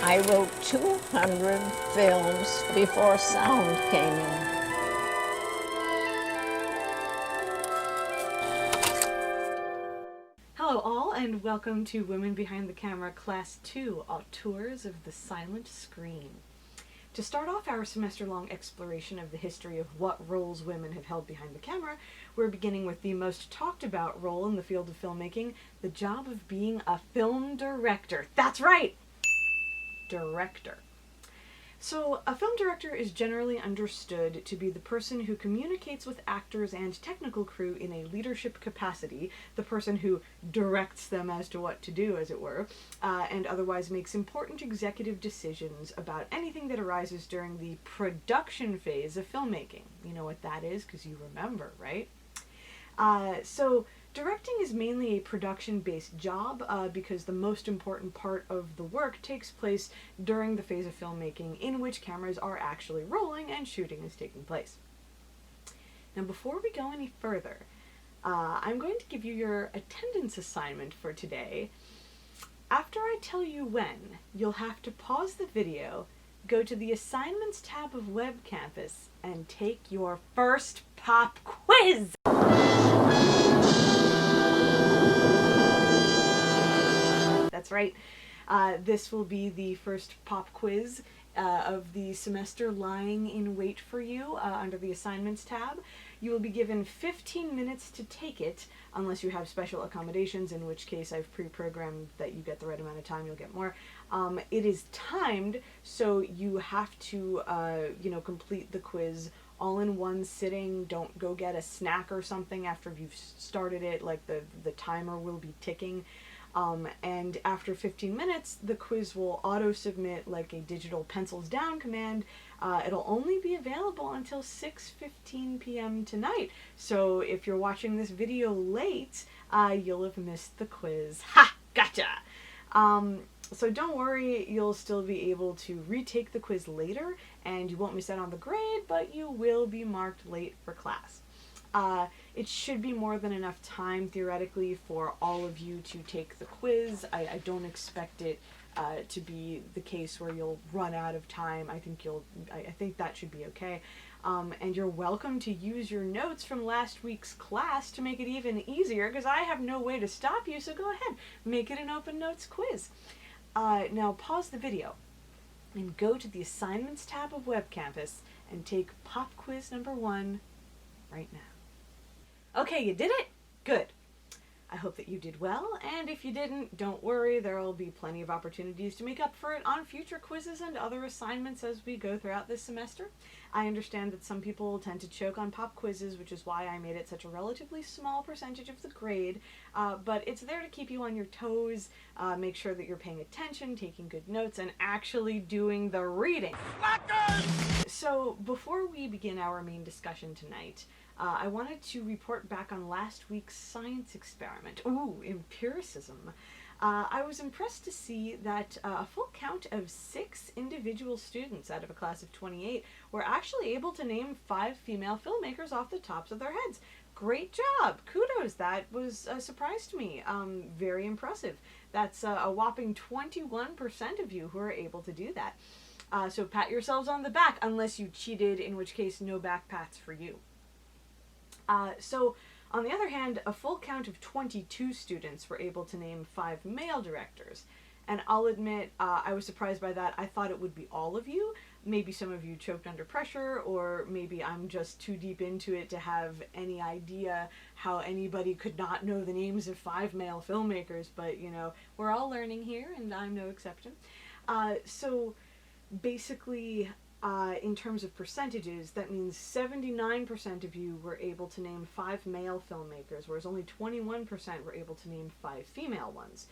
I wrote 200 films before sound came in. Hello all, and welcome to Women Behind the Camera Class 2, Auteurs of the Silent Screen. To start off our semester-long exploration of the history of what roles women have held behind the camera, we're beginning with the most talked about role in the field of filmmaking, the job of being a film director. That's right! Director. So, a film director is generally understood to be the person who communicates with actors and technical crew in a leadership capacity, the person who directs them as to what to do, as it were, and otherwise makes important executive decisions about anything that arises during the production phase of filmmaking. You know what that is, because you remember, right? So directing is mainly a production-based job because the most important part of the work takes place during the phase of filmmaking in which cameras are actually rolling and shooting is taking place. Now, before we go any further, I'm going to give you your attendance assignment for today. After I tell you when, you'll have to pause the video, go to the Assignments tab of Web Campus, and take your first pop quiz! That's right. This will be the first pop quiz of the semester lying in wait for you under the Assignments tab. You will be given 15 minutes to take it, unless you have special accommodations, in which case I've pre-programmed that you get the right amount of time, you'll get more. It is timed, so you have to, complete the quiz all in one sitting. Don't go get a snack or something after you've started it, like the timer will be ticking. And after 15 minutes, the quiz will auto-submit like a digital pencils down command. It'll only be available until 6:15 p.m. tonight. So if you're watching this video late, you'll have missed the quiz. Ha! Gotcha! So don't worry, you'll still be able to retake the quiz later, and you won't miss out on the grade, but you will be marked late for class. It should be more than enough time, theoretically, for all of you to take the quiz. I don't expect it to be the case where you'll run out of time. I think that should be okay. And you're welcome to use your notes from last week's class to make it even easier, because I have no way to stop you, so go ahead, make it an open notes quiz. Now pause the video and go to the Assignments tab of Web Campus and take pop quiz number 1 right now. Okay, you did it? Good. I hope that you did well, and if you didn't, don't worry, there will be plenty of opportunities to make up for it on future quizzes and other assignments as we go throughout this semester. I understand that some people tend to choke on pop quizzes, which is why I made it such a relatively small percentage of the grade, but it's there to keep you on your toes, make sure that you're paying attention, taking good notes, and actually doing the reading. So, before we begin our main discussion tonight, I wanted to report back on last week's science experiment. Ooh, empiricism. I was impressed to see that a full count of 6 individual students out of a class of 28 were actually able to name 5 female filmmakers off the tops of their heads. Great job! Kudos! That was a surprise to me. Very impressive. That's a whopping 21% of you who are able to do that. So pat yourselves on the back, unless you cheated, in which case no back pats for you. So, on the other hand, a full count of 22 students were able to name 5 male directors. And I'll admit, I was surprised by that. I thought it would be all of you. Maybe some of you choked under pressure, or maybe I'm just too deep into it to have any idea how anybody could not know the names of 5 male filmmakers. But, we're all learning here, and I'm no exception. So, basically, in terms of percentages, that means 79% of you were able to name 5 male filmmakers, whereas only 21% were able to name 5 female ones.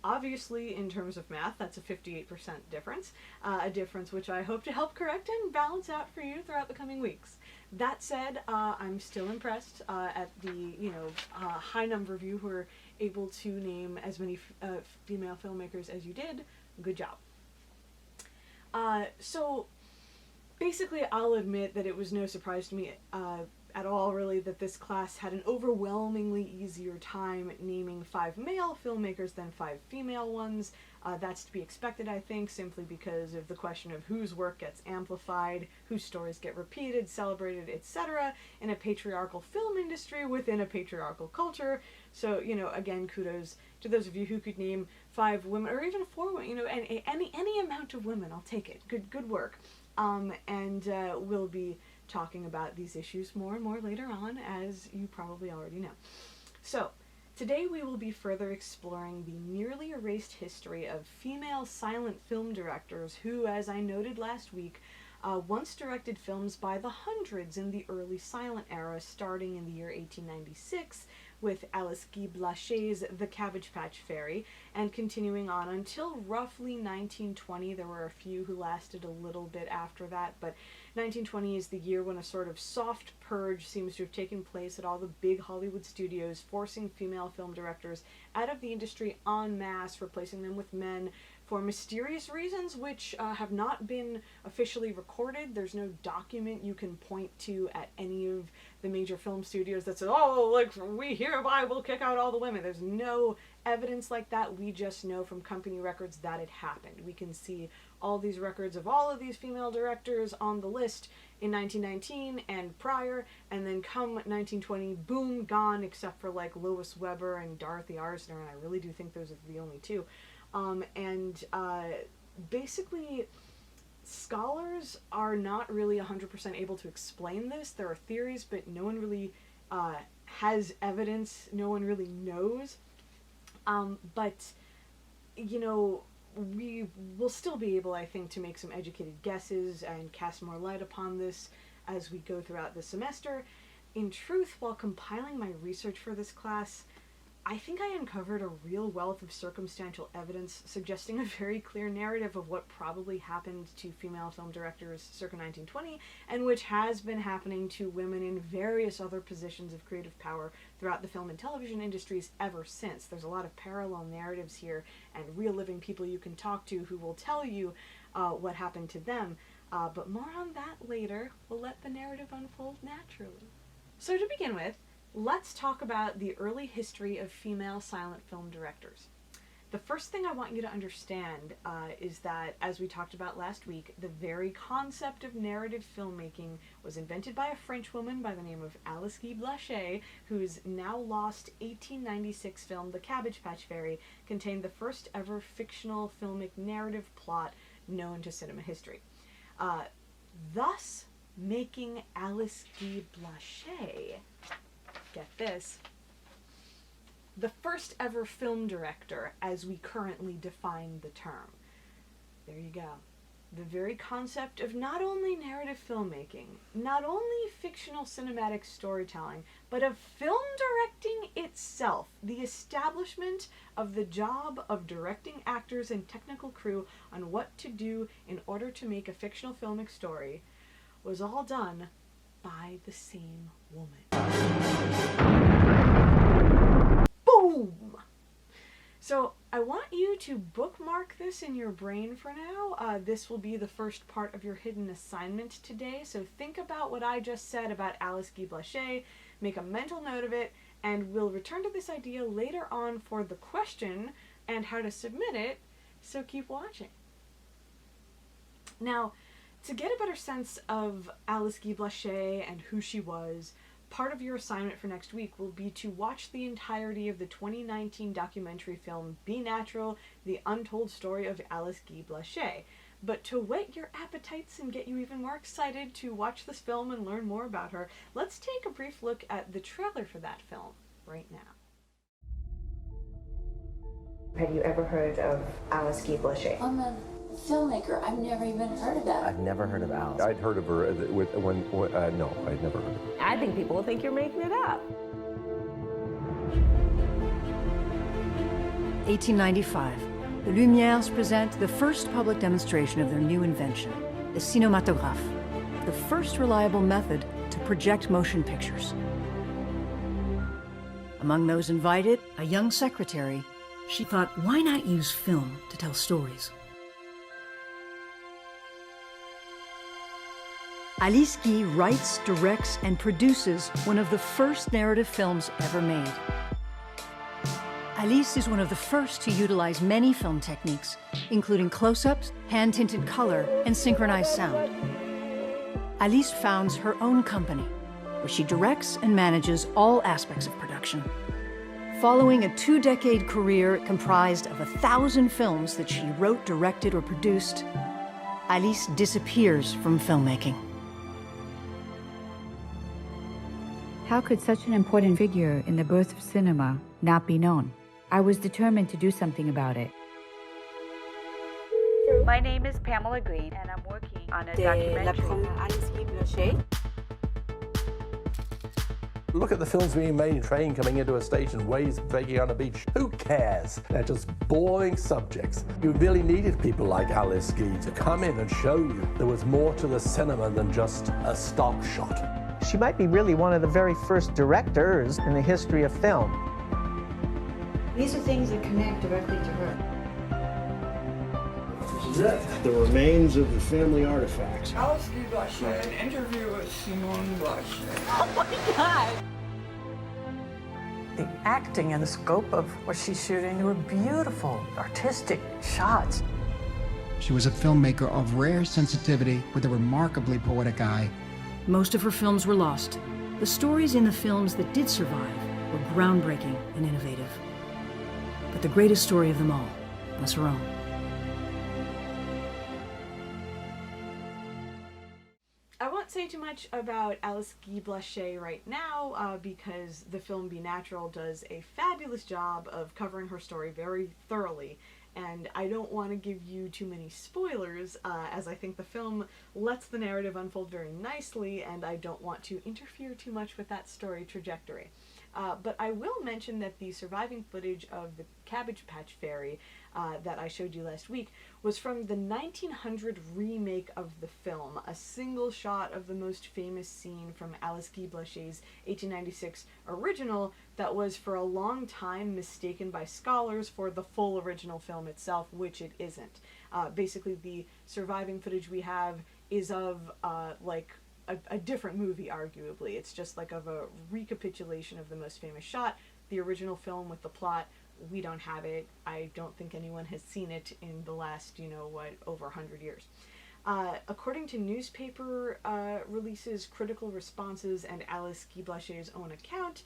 Obviously, in terms of math, that's a 58% difference, a difference which I hope to help correct and balance out for you throughout the coming weeks. That said, I'm still impressed at the high number of you who are able to name as many female filmmakers as you did. Good job. So basically, I'll admit that it was no surprise to me at all, really, that this class had an overwhelmingly easier time naming 5 male filmmakers than 5 female ones. That's to be expected, I think, simply because of the question of whose work gets amplified, whose stories get repeated, celebrated, etc. in a patriarchal film industry within a patriarchal culture. So, you know, again, kudos to those of you who could name 5 women, or even 4 women, you know, any amount of women, I'll take it. Good work. We'll be talking about these issues more and more later on, as you probably already know. So, today we will be further exploring the nearly erased history of female silent film directors who, as I noted last week, once directed films by the hundreds in the early silent era, starting in the year 1896 with Alice Guy Blachet's The Cabbage Patch Fairy, and continuing on until roughly 1920. There were a few who lasted a little bit after that, but 1920 is the year when a sort of soft purge seems to have taken place at all the big Hollywood studios, forcing female film directors out of the industry en masse, replacing them with men for mysterious reasons which have not been officially recorded. There's no document you can point to at any of the major film studios that says, oh, like, we hereby will kick out all the women. There's no evidence like that. We just know from company records that it happened. We can see all these records of all of these female directors on the list in 1919 and prior, and then come 1920, boom, gone, except for like Lois Weber and Dorothy Arzner, and I really do think those are the only two. Basically, scholars are not really 100% able to explain this. There are theories, but no one really has evidence. No one really knows. But, you know, we will still be able, I think, to make some educated guesses and cast more light upon this as we go throughout the semester. In truth, while compiling my research for this class, I think I uncovered a real wealth of circumstantial evidence suggesting a very clear narrative of what probably happened to female film directors circa 1920, and which has been happening to women in various other positions of creative power throughout the film and television industries ever since. There's a lot of parallel narratives here, and real living people you can talk to who will tell you what happened to them. But more on that later. We'll let the narrative unfold naturally. So to begin with, let's talk about the early history of female silent film directors. The first thing I want you to understand is that, as we talked about last week, the very concept of narrative filmmaking was invented by a French woman by the name of Alice Guy Blachet, whose now lost 1896 film The Cabbage Patch Fairy contained the first ever fictional filmic narrative plot known to cinema history. Thus making Alice Guy Blachet, get this, the first ever film director as we currently define the term. There you go. The very concept of not only narrative filmmaking, not only fictional cinematic storytelling, but of film directing itself, the establishment of the job of directing actors and technical crew on what to do in order to make a fictional filmic story, was all done by the same woman. Boom! So I want you to bookmark this in your brain for now. This will be the first part of your hidden assignment today. So think about what I just said about Alice Guy Blachet, make a mental note of it, and we'll return to this idea later on for the question and how to submit it, so keep watching. Now, to get a better sense of Alice Guy Blachet and who she was, part of your assignment for next week will be to watch the entirety of the 2019 documentary film Be Natural, The Untold Story of Alice Guy Blachet. But to whet your appetites and get you even more excited to watch this film and learn more about her, let's take a brief look at the trailer for that film right now. Have you ever heard of Alice Guy Blachet? I'm a filmmaker. I've never even heard of that. I've never heard of Alice. I'd heard of her no, I'd never heard of her. I think people will think you're making it up. 1895. The Lumières present the first public demonstration of their new invention, the cinématographe, the first reliable method to project motion pictures. Among those invited, a young secretary. She thought, why not use film to tell stories? Alice Guy writes, directs, and produces one of the first narrative films ever made. Alice is one of the first to utilize many film techniques, including close-ups, hand-tinted color, and synchronized sound. Alice founds her own company, where she directs and manages all aspects of production. Following a 2-decade career comprised of 1,000 films that she wrote, directed, or produced, Alice disappears from filmmaking. How could such an important figure in the birth of cinema not be known? I was determined to do something about it. My name is Pamela Green, and I'm working on a documentary. Look at the films being made, train coming into a station, waves breaking on a beach. Who cares? They're just boring subjects. You really needed people like Alice Guy to come in and show you there was more to the cinema than just a stock shot. She might be really one of the very first directors in the history of film. These are things that connect directly to her. This is it. The remains of the family artifacts. Alice Guy Blanchet, an interview with Simone Blanchet. Oh my God! The acting and the scope of what she's shooting were beautiful, artistic shots. She was a filmmaker of rare sensitivity with a remarkably poetic eye. Most of her films were lost. The stories in the films that did survive were groundbreaking and innovative. But the greatest story of them all was her own. I won't say too much about Alice Guy Blanchet right now because the film Be Natural does a fabulous job of covering her story very thoroughly, and I don't want to give you too many spoilers as I think the film lets the narrative unfold very nicely, and I don't want to interfere too much with that story trajectory. But I will mention that the surviving footage of the Cabbage Patch Fairy that I showed you last week was from the 1900 remake of the film, a single shot of the most famous scene from Alice Guy Blanchet's 1896 original that was for a long time mistaken by scholars for the full original film itself, which it isn't. Basically, the surviving footage we have is of a different movie, arguably. It's just like of a recapitulation of the most famous shot. The original film with the plot, we don't have it. I don't think anyone has seen it in the last, over 100 years. According to newspaper releases, critical responses, and Alice Guy Blanchet's own account,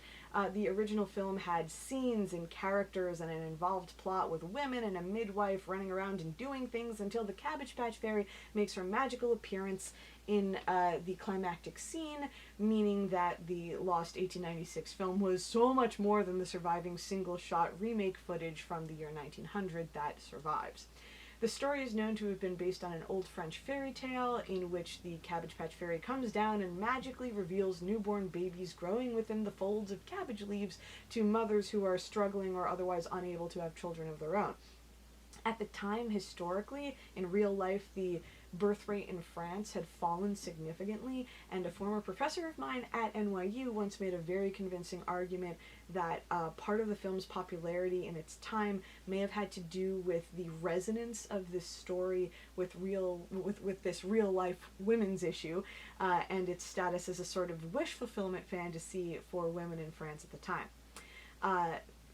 the original film had scenes and characters and an involved plot with women and a midwife running around and doing things until the Cabbage Patch Fairy makes her magical appearance in the climactic scene, meaning that the lost 1896 film was so much more than the surviving single-shot remake footage from the year 1900 that survives. The story is known to have been based on an old French fairy tale in which the Cabbage Patch Fairy comes down and magically reveals newborn babies growing within the folds of cabbage leaves to mothers who are struggling or otherwise unable to have children of their own. At the time, historically, in real life, the birth rate in France had fallen significantly, and a former professor of mine at NYU once made a very convincing argument that part of the film's popularity in its time may have had to do with the resonance of this story with this real life women's issue and its status as a sort of wish fulfillment fantasy for women in France at the time.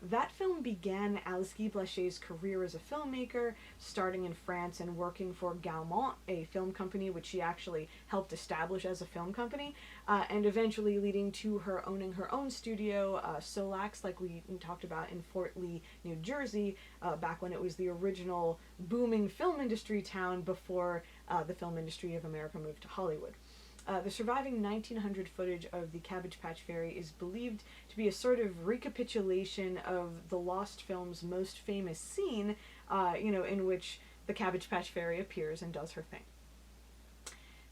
That film began Alice Guy Blanchet's career as a filmmaker, starting in France and working for Gaumont, a film company which she actually helped establish as a film company, and eventually leading to her owning her own studio, Solax, like we talked about in Fort Lee, New Jersey, back when it was the original booming film industry town before the film industry of America moved to Hollywood. The surviving 1900 footage of the Cabbage Patch Fairy is believed to be a sort of recapitulation of the lost film's most famous scene, in which the Cabbage Patch Fairy appears and does her thing.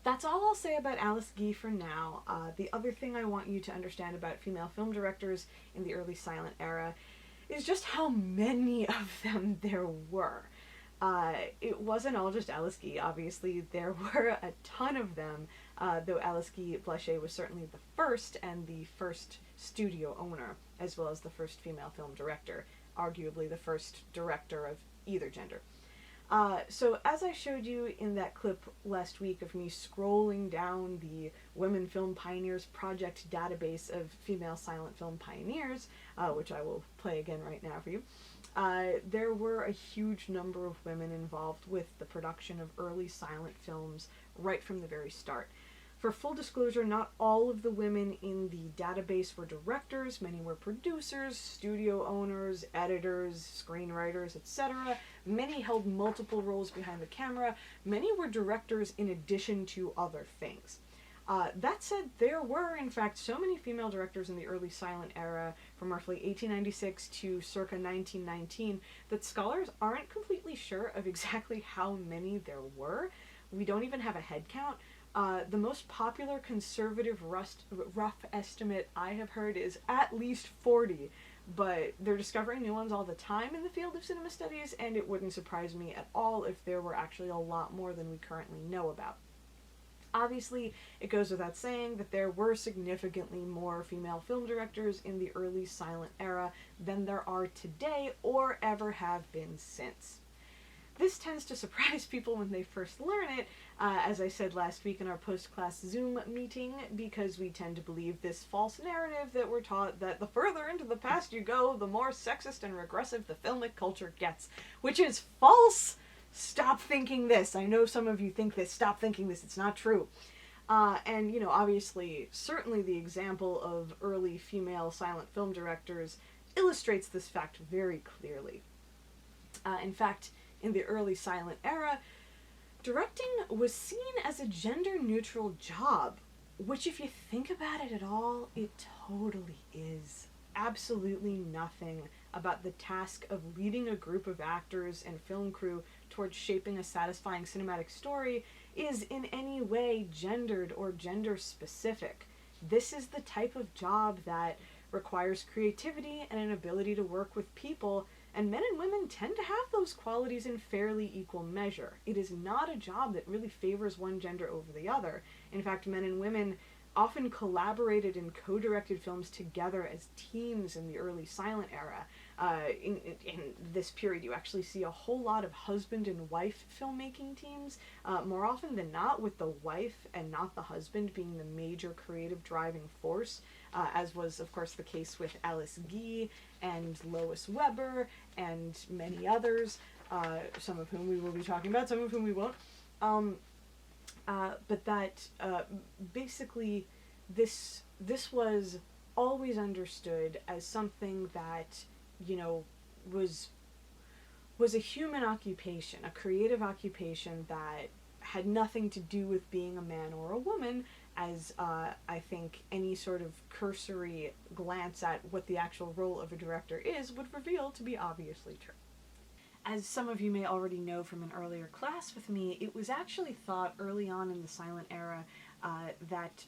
That's all I'll say about Alice Guy for now. The other thing I want you to understand about female film directors in the early silent era is just how many of them there were. It wasn't all just Alice Guy, obviously. There were a ton of them, though Alice Guy Blanchet was certainly the first and the first studio owner, as well as the first female film director, arguably the first director of either gender. So as I showed you in that clip last week of me scrolling down the Women Film Pioneers Project database of female silent film pioneers, which I will play again right now for you, there were a huge number of women involved with the production of early silent films right from the very start. For full disclosure, not all of the women in the database were directors. Many were producers, studio owners, editors, screenwriters, etc. Many held multiple roles behind the camera. Many were directors in addition to other things. That said, there were, in fact, so many female directors in the early silent era, from roughly 1896 to circa 1919, that scholars aren't completely sure of exactly how many there were. We don't even have a head count. The most popular conservative rough estimate I have heard is at least 40, but they're discovering new ones all the time in the field of cinema studies, and it wouldn't surprise me at all if there were actually a lot more than we currently know about. Obviously, it goes without saying that there were significantly more female film directors in the early silent era than there are today or ever have been since. This tends to surprise people when they first learn it, as I said last week in our post-class Zoom meeting, because we tend to believe this false narrative that we're taught that the further into the past you go, the more sexist and regressive the filmic culture gets, which is false! Stop thinking this. I know some of you think this. Stop thinking this. It's not true. And, you know, obviously, certainly the example of early female silent film directors illustrates this fact very clearly. In fact, in the early silent era, directing was seen as a gender-neutral job, which, if you think about it at all, it totally is. Absolutely nothing about the task of leading a group of actors and film crew towards shaping a satisfying cinematic story is in any way gendered or gender-specific. This is the type of job that requires creativity and an ability to work with people, and men and women tend to have those qualities in fairly equal measure. It is not a job that really favors one gender over the other. In fact, men and women often collaborated and co-directed films together as teams in the early silent era. In this period, you actually see a whole lot of husband and wife filmmaking teams, more often than not with the wife and not the husband being the major creative driving force, as was, of course, the case with Alice Guy and Lois Weber and many others, some of whom we will be talking about, some of whom we won't. But that basically this was always understood as something that, you know, was a human occupation, a creative occupation that had nothing to do with being a man or a woman, as I think any sort of cursory glance at what the actual role of a director is would reveal to be obviously true. As some of you may already know from an earlier class with me, it was actually thought early on in the silent era that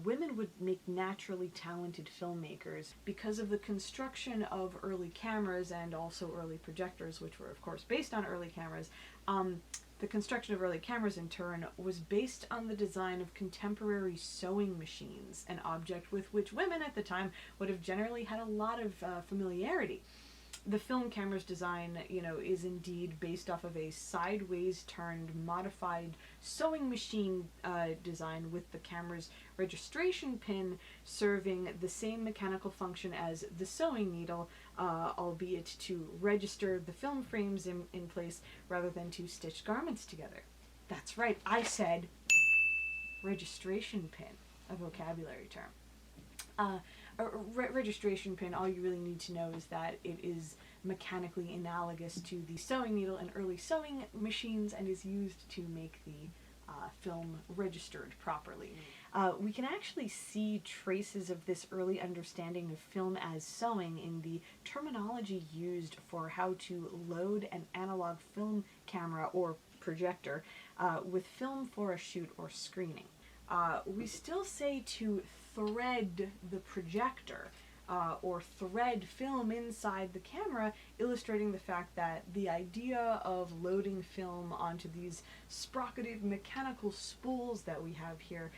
women would make naturally talented filmmakers because of the construction of early cameras and also early projectors, which were of course based on early cameras. The construction of early cameras, in turn, was based on the design of contemporary sewing machines, an object with which women at the time would have generally had a lot of familiarity. The film camera's design, you know, is indeed based off of a sideways turned modified sewing machine design, with the camera's registration pin serving the same mechanical function as the sewing needle, albeit to register the film frames in place rather than to stitch garments together. That's right, I said registration pin, a vocabulary term. A registration pin, all you really need to know is that it is mechanically analogous to the sewing needle in early sewing machines and is used to make the film registered properly. We can actually see traces of this early understanding of film as sewing in the terminology used for how to load an analog film camera or projector with film for a shoot or screening. We still say to thread the projector or thread film inside the camera, illustrating the fact that the idea of loading film onto these sprocketed mechanical spools that we have here,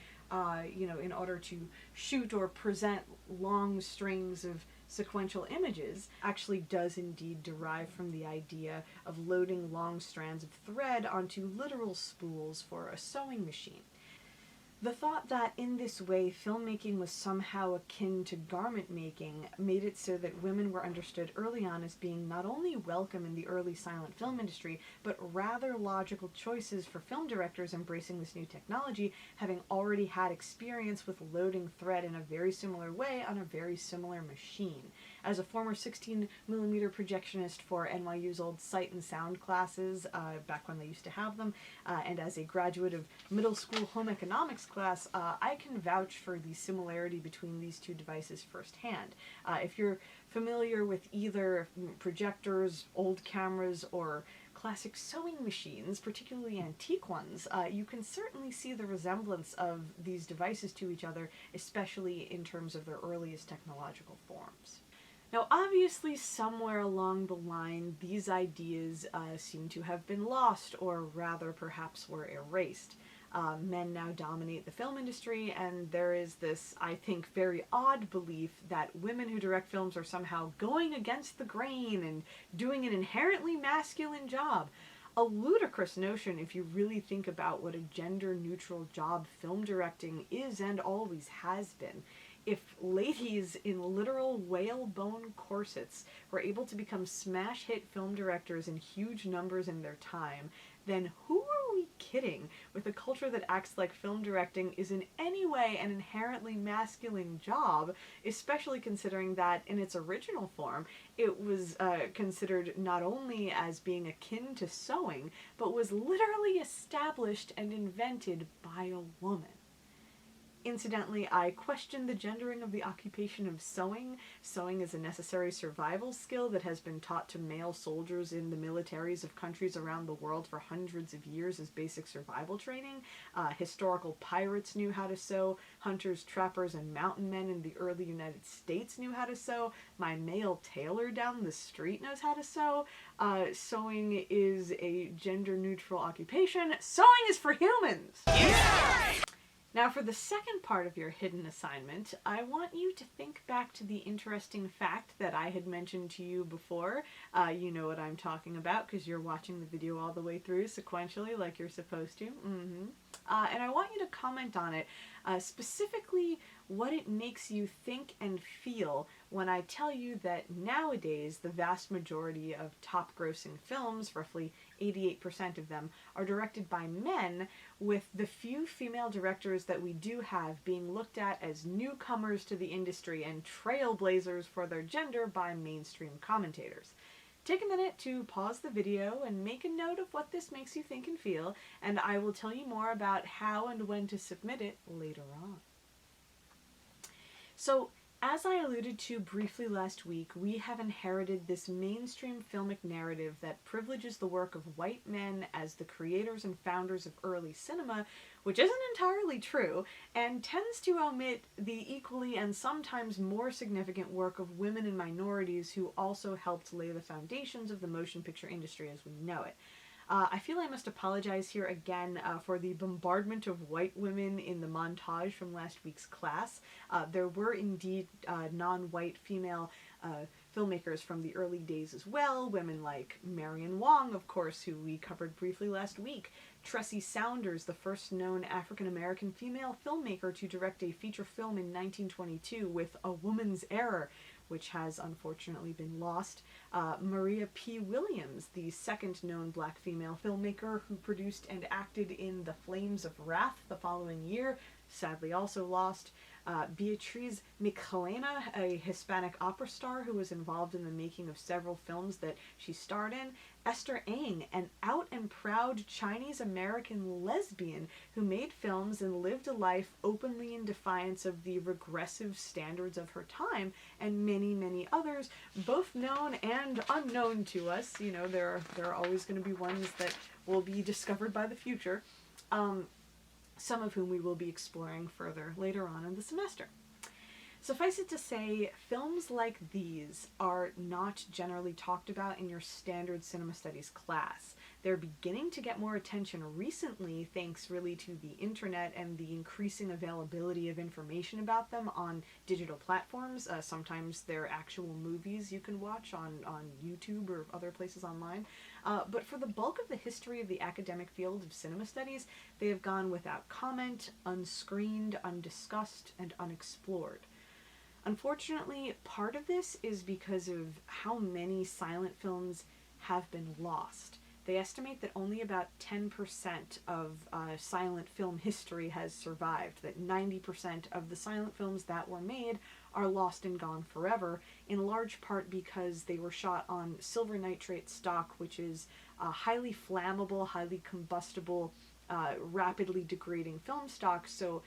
you know, in order to shoot or present long strings of sequential images actually does indeed derive from the idea of loading long strands of thread onto literal spools for a sewing machine. The thought that in this way filmmaking was somehow akin to garment making made it so that women were understood early on as being not only welcome in the early silent film industry, but rather logical choices for film directors embracing this new technology, having already had experience with loading thread in a very similar way on a very similar machine. As a former 16mm projectionist for NYU's old sight and sound classes, back when they used to have them, and as a graduate of middle school home economics class, I can vouch for the similarity between these two devices firsthand. If you're familiar with either projectors, old cameras, or classic sewing machines, particularly antique ones, you can certainly see the resemblance of these devices to each other, especially in terms of their earliest technological forms. Now, obviously, somewhere along the line, these ideas seem to have been lost, or rather, perhaps were erased. Men now dominate the film industry, and there is this, I think, very odd belief that women who direct films are somehow going against the grain and doing an inherently masculine job. A ludicrous notion if you really think about what a gender-neutral job film directing is and always has been. If ladies in literal whalebone corsets were able to become smash hit film directors in huge numbers in their time, then who are we kidding with a culture that acts like film directing is in any way an inherently masculine job, especially considering that in its original form it was considered not only as being akin to sewing, but was literally established and invented by a woman. Incidentally, I question the gendering of the occupation of sewing. Sewing is a necessary survival skill that has been taught to male soldiers in the militaries of countries around the world for hundreds of years as basic survival training. Historical pirates knew how to sew. Hunters, trappers, and mountain men in the early United States knew how to sew. My male tailor down the street knows how to sew. Sewing is a gender-neutral occupation. Sewing is for humans! Yeah! Now, for the second part of your hidden assignment, I want you to think back to the interesting fact that I had mentioned to you before. You know what I'm talking about because you're watching the video all the way through sequentially like you're supposed to. And I want you to comment on it, specifically what it makes you think and feel when I tell you that nowadays the vast majority of top-grossing films, roughly 88% of them, are directed by men, with the few female directors that we do have being looked at as newcomers to the industry and trailblazers for their gender by mainstream commentators. Take a minute to pause the video and make a note of what this makes you think and feel, and I will tell you more about how and when to submit it later on. So, as I alluded to briefly last week, we have inherited this mainstream filmic narrative that privileges the work of white men as the creators and founders of early cinema, which isn't entirely true, and tends to omit the equally and sometimes more significant work of women and minorities who also helped lay the foundations of the motion picture industry as we know it. I feel I must apologize here again for the bombardment of white women in the montage from last week's class. There were indeed non-white female filmmakers from the early days as well, women like Marion Wong, of course, who we covered briefly last week, Tressie Saunders, the first known African-American female filmmaker to direct a feature film in 1922 with A Woman's Error, which has unfortunately been lost. Maria P. Williams, the second known black female filmmaker who produced and acted in The Flames of Wrath the following year, sadly also lost. Beatriz Michelena, a Hispanic opera star who was involved in the making of several films that she starred in. Esther Ng, an out and proud Chinese-American lesbian who made films and lived a life openly in defiance of the regressive standards of her time, and many, many others, both known and unknown to us. You know, there are always going to be ones that will be discovered by the future. Some of whom we will be exploring further later on in the semester. Suffice it to say, films like these are not generally talked about in your standard cinema studies class. They're beginning to get more attention recently, thanks really to the internet and the increasing availability of information about them on digital platforms. Sometimes they're actual movies you can watch on YouTube or other places online. But for the bulk of the history of the academic field of cinema studies, they have gone without comment, unscreened, undiscussed, and unexplored. Unfortunately, part of this is because of how many silent films have been lost. They estimate that only about 10% of silent film history has survived, that 90% of the silent films that were made are lost and gone forever, in large part because they were shot on silver nitrate stock, which is highly flammable, highly combustible, rapidly degrading film stock. So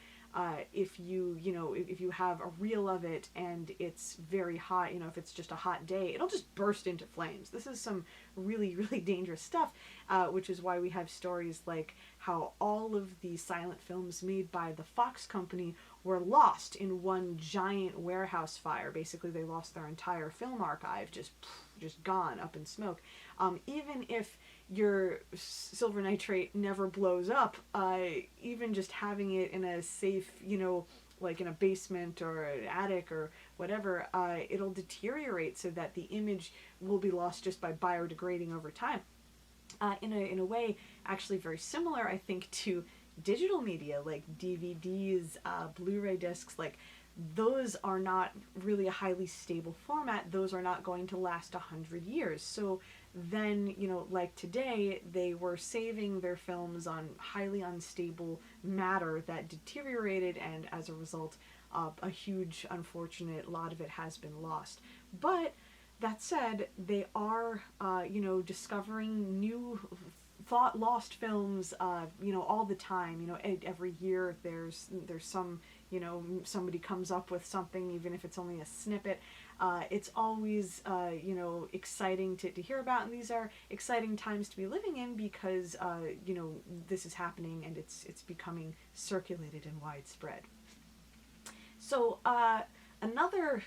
if you have a reel of it and it's very hot, if it's just a hot day, it'll just burst into flames. This is some really, really dangerous stuff, which is why we have stories like how all of the silent films made by the Fox company were lost in one giant warehouse fire. Basically, they lost their entire film archive, just gone up in smoke. Even if your silver nitrate never blows up, even just having it in a safe, like in a basement or an attic or whatever, it'll deteriorate so that the image will be lost just by biodegrading over time. In a way, actually very similar, I think, to digital media like DVDs, Blu-ray discs. Like, those are not really a highly stable format. Those are not going to last 100 years. So then, like today, they were saving their films on highly unstable matter that deteriorated, and as a result, a huge, unfortunate lot of it has been lost. But that said, they are, discovering new lost films, all the time. Every year there's some, somebody comes up with something, even if it's only a snippet. It's always, exciting to hear about, and these are exciting times to be living in because, this is happening and it's becoming circulated and widespread. So, another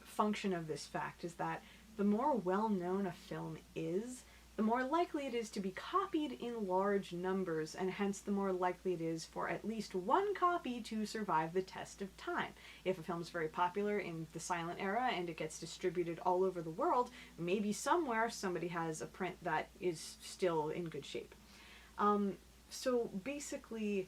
function of this fact is that the more well-known a film is, the more likely it is to be copied in large numbers, and hence the more likely it is for at least one copy to survive the test of time. If a film is very popular in the silent era and it gets distributed all over the world, maybe somewhere somebody has a print that is still in good shape. So basically,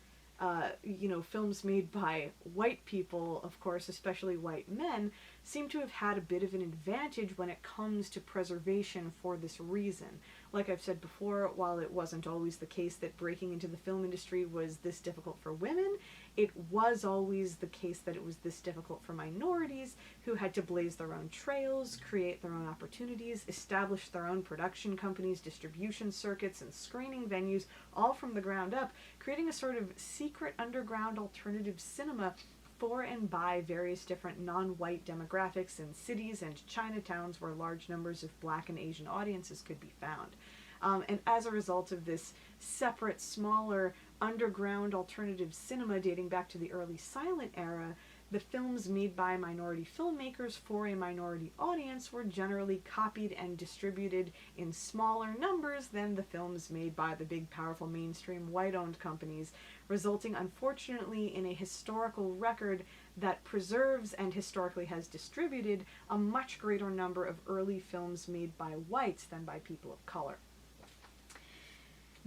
films made by white people, of course, especially white men, seem to have had a bit of an advantage when it comes to preservation for this reason. Like I've said before, while it wasn't always the case that breaking into the film industry was this difficult for women, it was always the case that it was this difficult for minorities who had to blaze their own trails, create their own opportunities, establish their own production companies, distribution circuits, and screening venues, all from the ground up, creating a sort of secret underground alternative cinema for and by various different non-white demographics in cities and Chinatowns where large numbers of Black and Asian audiences could be found. And as a result of this separate, smaller, underground alternative cinema dating back to the early silent era, the films made by minority filmmakers for a minority audience were generally copied and distributed in smaller numbers than the films made by the big, powerful, mainstream, white-owned companies, resulting, unfortunately, in a historical record that preserves and historically has distributed a much greater number of early films made by whites than by people of color.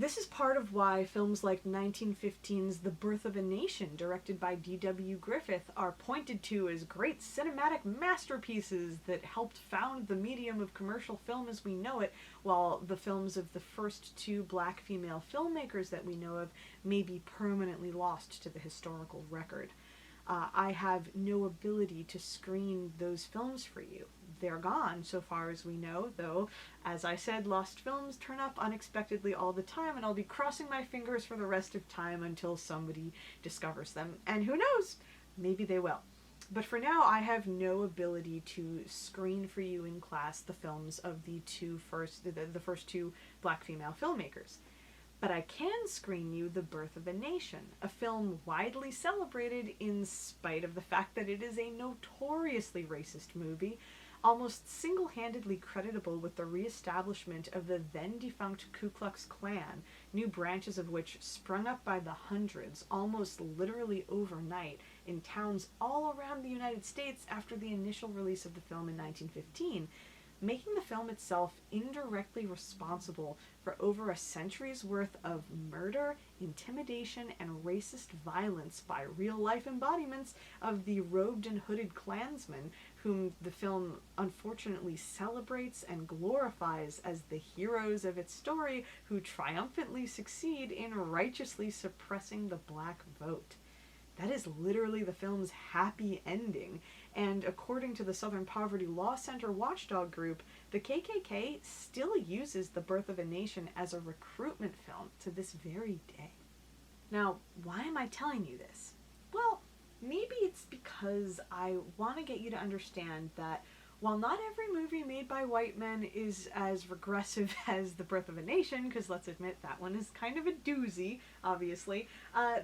This is part of why films like 1915's The Birth of a Nation, directed by D.W. Griffith, are pointed to as great cinematic masterpieces that helped found the medium of commercial film as we know it, while the films of the first two Black female filmmakers that we know of may be permanently lost to the historical record. I have no ability to screen those films for you. They're gone, so far as we know, though, as I said, lost films turn up unexpectedly all the time, and I'll be crossing my fingers for the rest of time until somebody discovers them. And who knows? Maybe they will. But for now, I have no ability to screen for you in class the films of the first two Black female filmmakers. But I can screen you The Birth of a Nation, a film widely celebrated in spite of the fact that it is a notoriously racist movie, almost single-handedly creditable with the re-establishment of the then-defunct Ku Klux Klan, new branches of which sprung up by the hundreds, almost literally overnight, in towns all around the United States after the initial release of the film in 1915, making the film itself indirectly responsible for over a century's worth of murder, intimidation, and racist violence by real-life embodiments of the robed and hooded Klansmen, whom the film unfortunately celebrates and glorifies as the heroes of its story who triumphantly succeed in righteously suppressing the black vote. That is literally the film's happy ending, and according to the Southern Poverty Law Center watchdog group, the KKK still uses The Birth of a Nation as a recruitment film to this very day. Now, why am I telling you this? Well, maybe it's because I want to get you to understand that while not every movie made by white men is as regressive as The Birth of a Nation, because let's admit that one is kind of a doozy, obviously,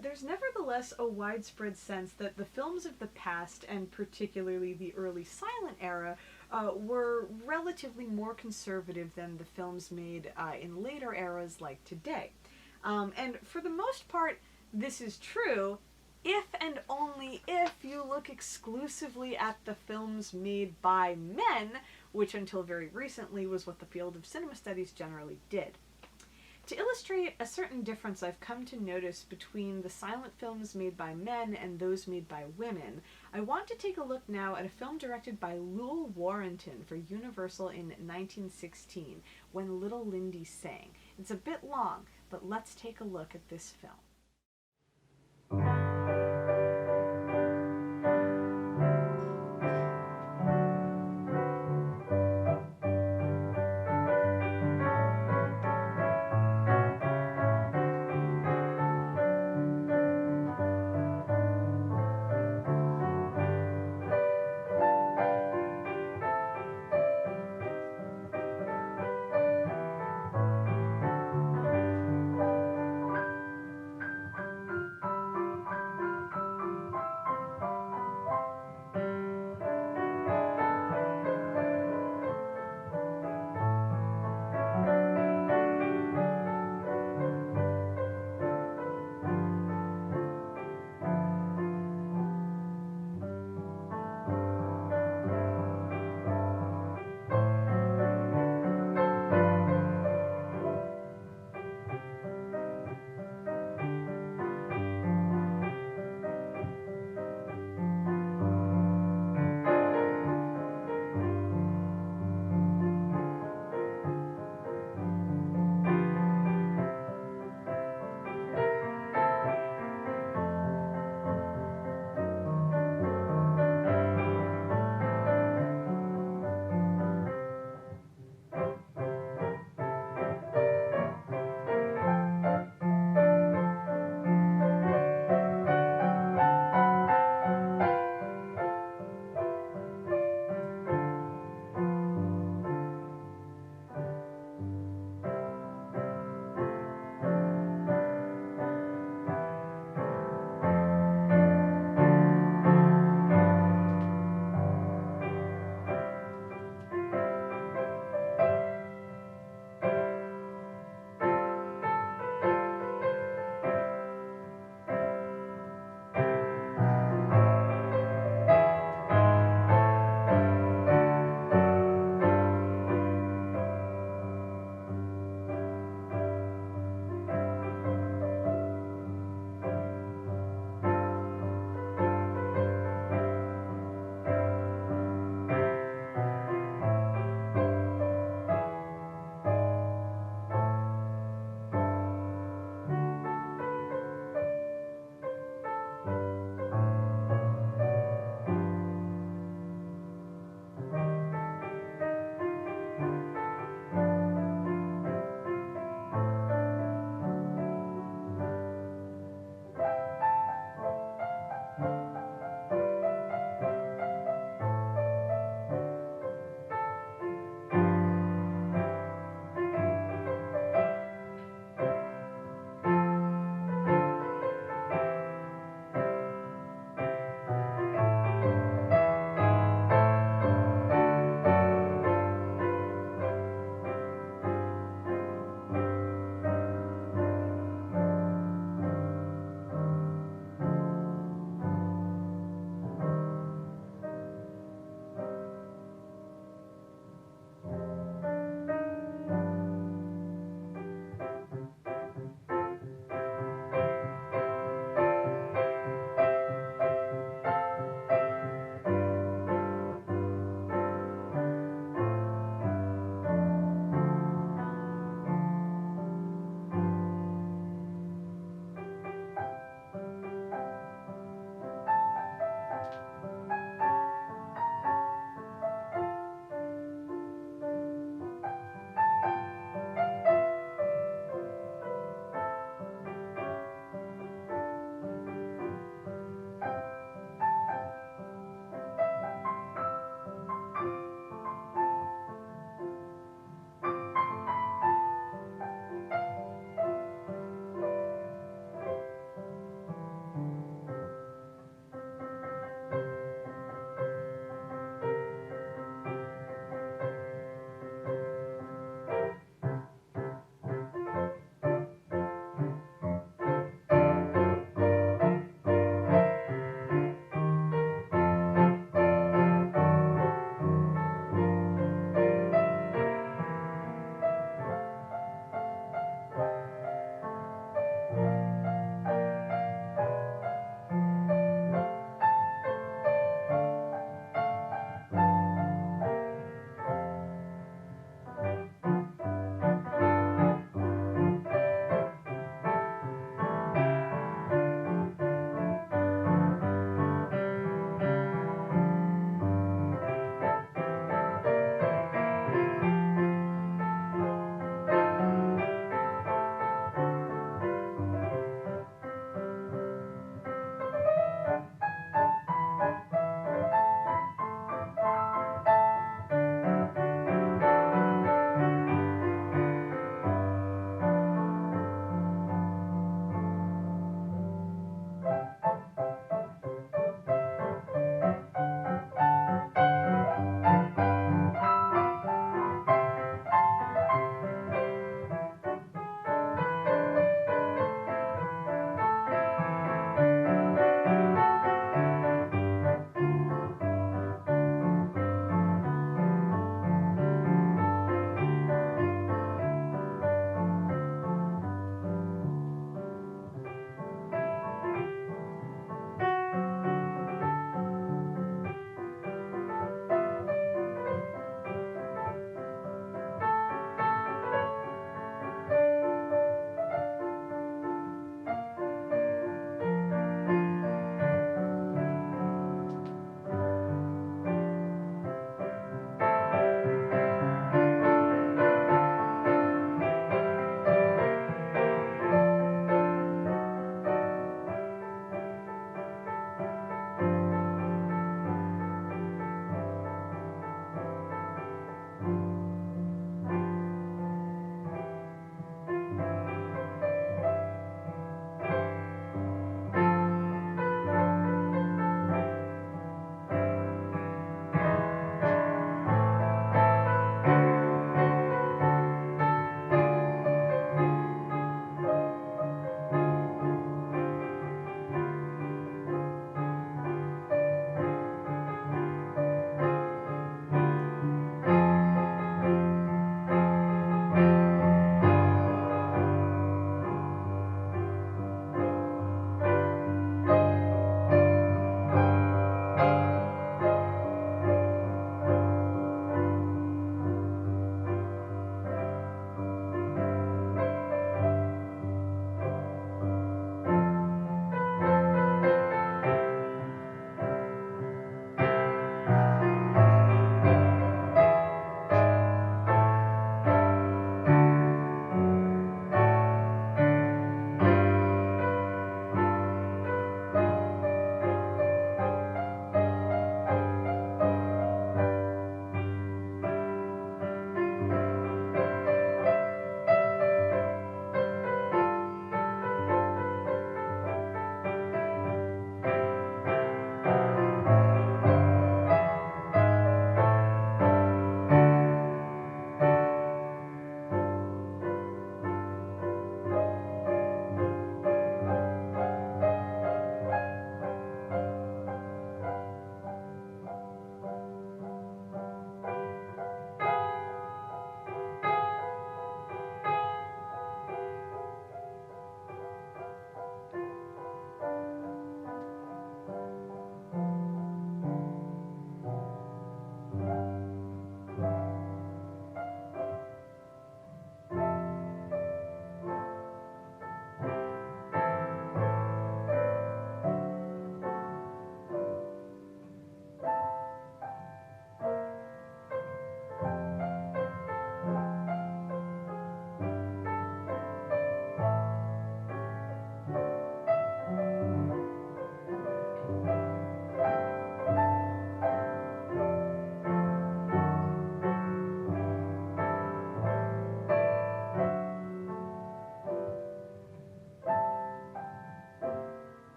there's nevertheless a widespread sense that the films of the past, and particularly the early silent era, were relatively more conservative than the films made in later eras like today. And for the most part, this is true, if and only if you look exclusively at the films made by men, which until very recently was what the field of cinema studies generally did. To illustrate a certain difference I've come to notice between the silent films made by men and those made by women, I want to take a look now at a film directed by Lowell Warrington for Universal in 1916, When Little Lindy Sang. It's a bit long, but let's take a look at this film.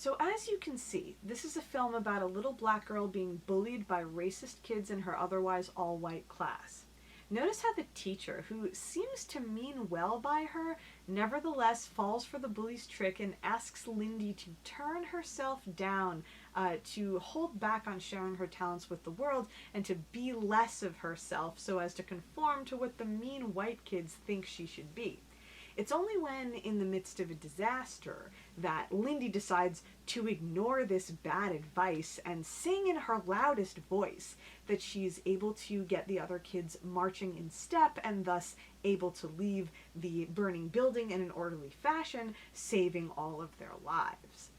So as you can see, this is a film about a little black girl being bullied by racist kids in her otherwise all-white class. Notice how the teacher, who seems to mean well by her, nevertheless falls for the bully's trick and asks Lindy to turn herself down, to hold back on sharing her talents with the world, and to be less of herself so as to conform to what the mean white kids think she should be. It's only when in the midst of a disaster that Lindy decides to ignore this bad advice and sing in her loudest voice that she's able to get the other kids marching in step and thus able to leave the burning building in an orderly fashion, saving all of their lives.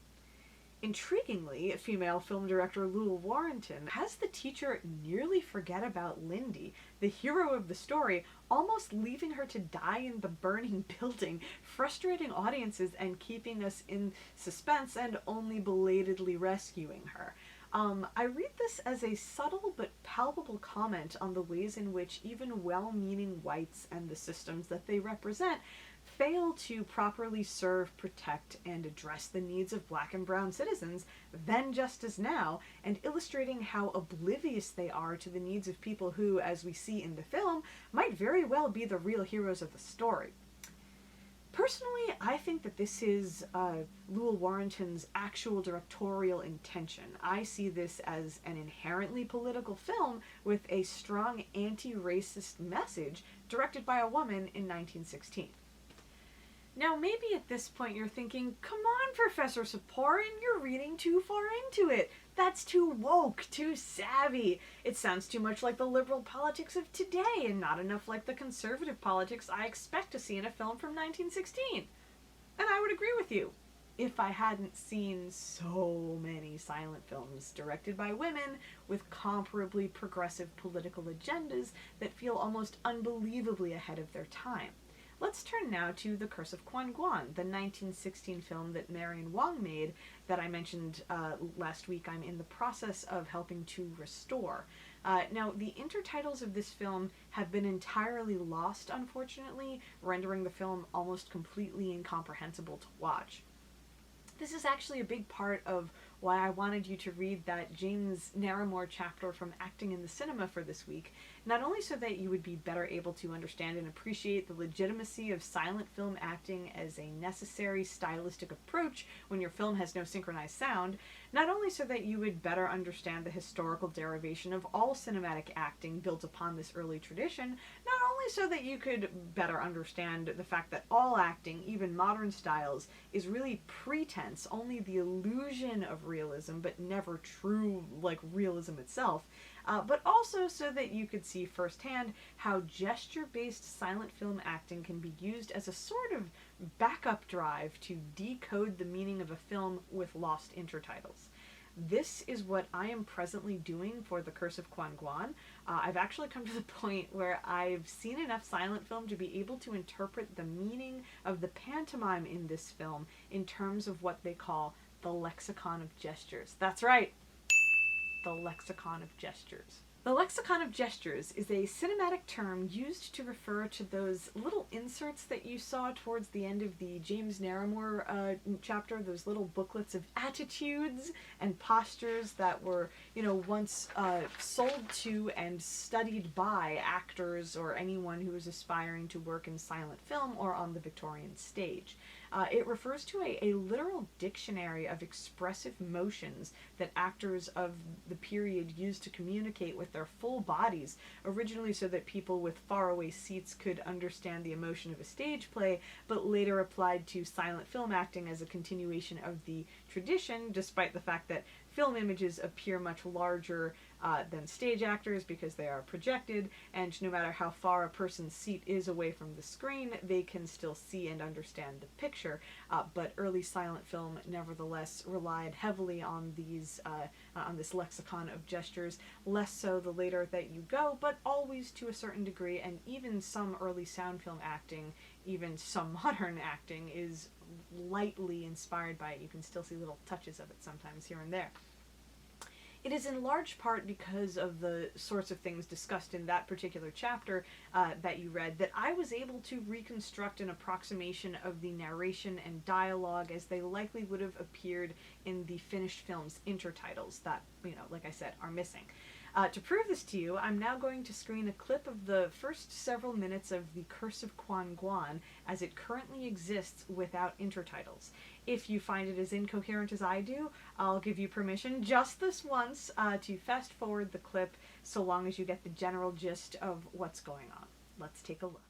Intriguingly, female film director Lulu Warrington has the teacher nearly forget about Lindy, the hero of the story, almost leaving her to die in the burning building, frustrating audiences and keeping us in suspense and only belatedly rescuing her. I read this as a subtle but palpable comment on the ways in which even well-meaning whites and the systems that they represent fail to properly serve, protect, and address the needs of black and brown citizens, then just as now, and illustrating how oblivious they are to the needs of people who, as we see in the film, might very well be the real heroes of the story. Personally, I think that this is Lulu Warrington's actual directorial intention. I see this as an inherently political film with a strong anti-racist message directed by a woman in 1916. Now, maybe at this point you're thinking, come on, Professor Saporin, you're reading too far into it. That's too woke, too savvy. It sounds too much like the liberal politics of today and not enough like the conservative politics I expect to see in a film from 1916. And I would agree with you, if I hadn't seen so many silent films directed by women with comparably progressive political agendas that feel almost unbelievably ahead of their time. Let's turn now to The Curse of Quan Guan, the 1916 film that Marion Wong made that I mentioned last week I'm in the process of helping to restore. Now, the intertitles of this film have been entirely lost, unfortunately, rendering the film almost completely incomprehensible to watch. This is actually a big part of why I wanted you to read that James Narramore chapter from Acting in the Cinema for this week, not only so that you would be better able to understand and appreciate the legitimacy of silent film acting as a necessary stylistic approach when your film has no synchronized sound, not only so that you would better understand the historical derivation of all cinematic acting built upon this early tradition, not only so that you could better understand the fact that all acting, even modern styles, is really pretense, only the illusion of realism, but never true, like, realism itself, but also so that you could see firsthand how gesture-based silent film acting can be used as a sort of backup drive to decode the meaning of a film with lost intertitles. This is what I am presently doing for The Curse of Quan Guan. I've actually come to the point where I've seen enough silent film to be able to interpret the meaning of the pantomime in this film in terms of what they call the lexicon of gestures. That's right, the lexicon of gestures. The lexicon of gestures is a cinematic term used to refer to those little inserts that you saw towards the end of the James Narramore chapter, those little booklets of attitudes and postures that were, once sold to and studied by actors or anyone who was aspiring to work in silent film or on the Victorian stage. It refers to a literal dictionary of expressive motions that actors of the period used to communicate with their full bodies, originally so that people with faraway seats could understand the emotion of a stage play, but later applied to silent film acting as a continuation of the tradition, despite the fact that film images appear much larger than stage actors because they are projected, and no matter how far a person's seat is away from the screen, they can still see and understand the picture. But early silent film nevertheless relied heavily on these on this lexicon of gestures, less so the later that you go, but always to a certain degree, and even some early sound film acting, even some modern acting, is lightly inspired by it. You can still see little touches of it sometimes here and there. It is in large part because of the sorts of things discussed in that particular chapter that you read that I was able to reconstruct an approximation of the narration and dialogue as they likely would have appeared in the finished film's intertitles that, like I said, are missing. To prove this to you, I'm now going to screen a clip of the first several minutes of The Curse of Quan Guan as it currently exists without intertitles. If you find it as incoherent as I do, I'll give you permission just this once to fast forward the clip so long as you get the general gist of what's going on. Let's take a look.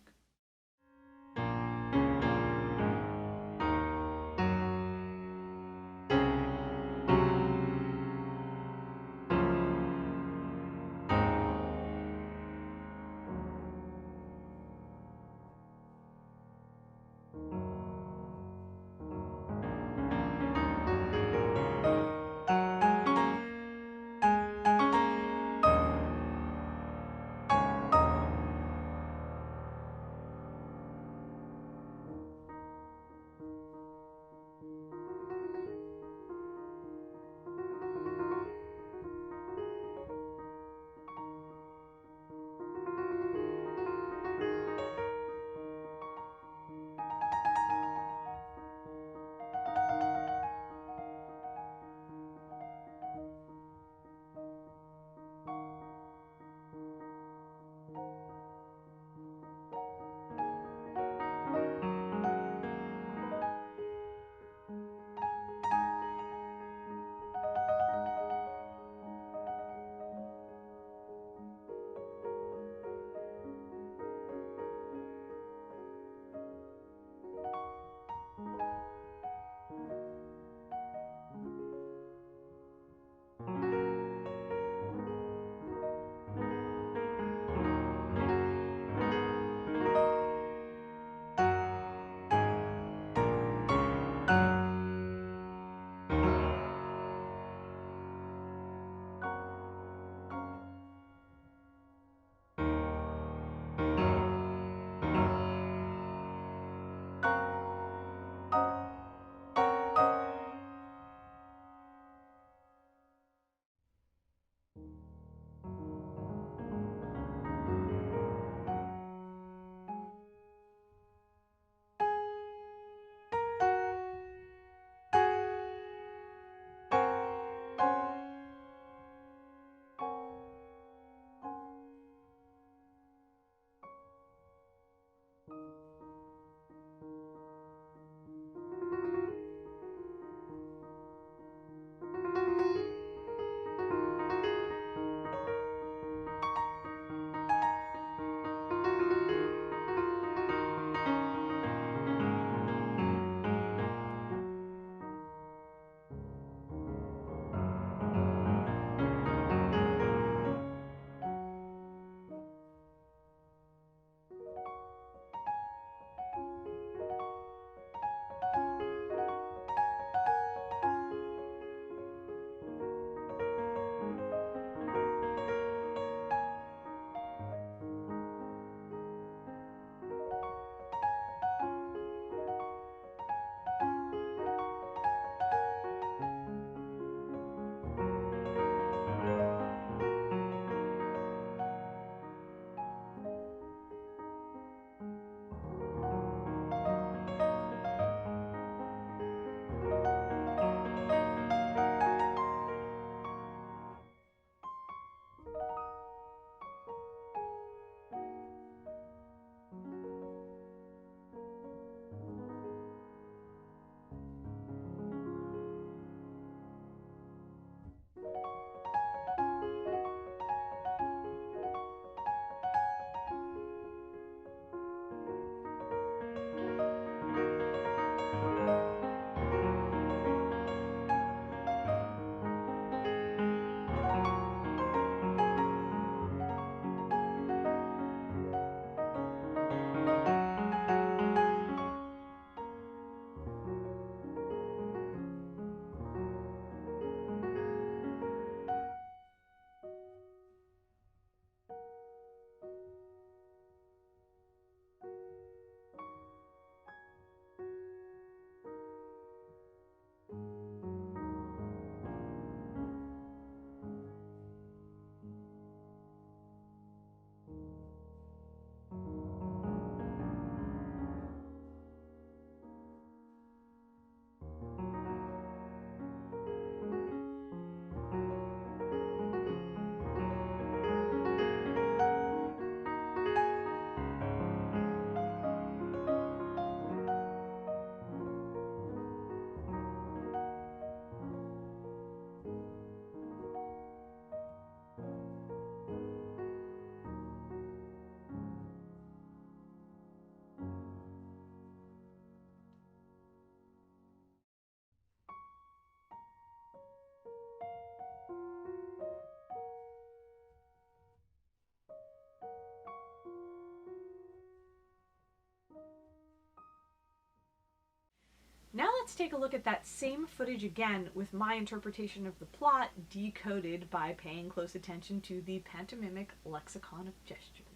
let's take a look at that same footage again with my interpretation of the plot decoded by paying close attention to the pantomimic lexicon of gestures.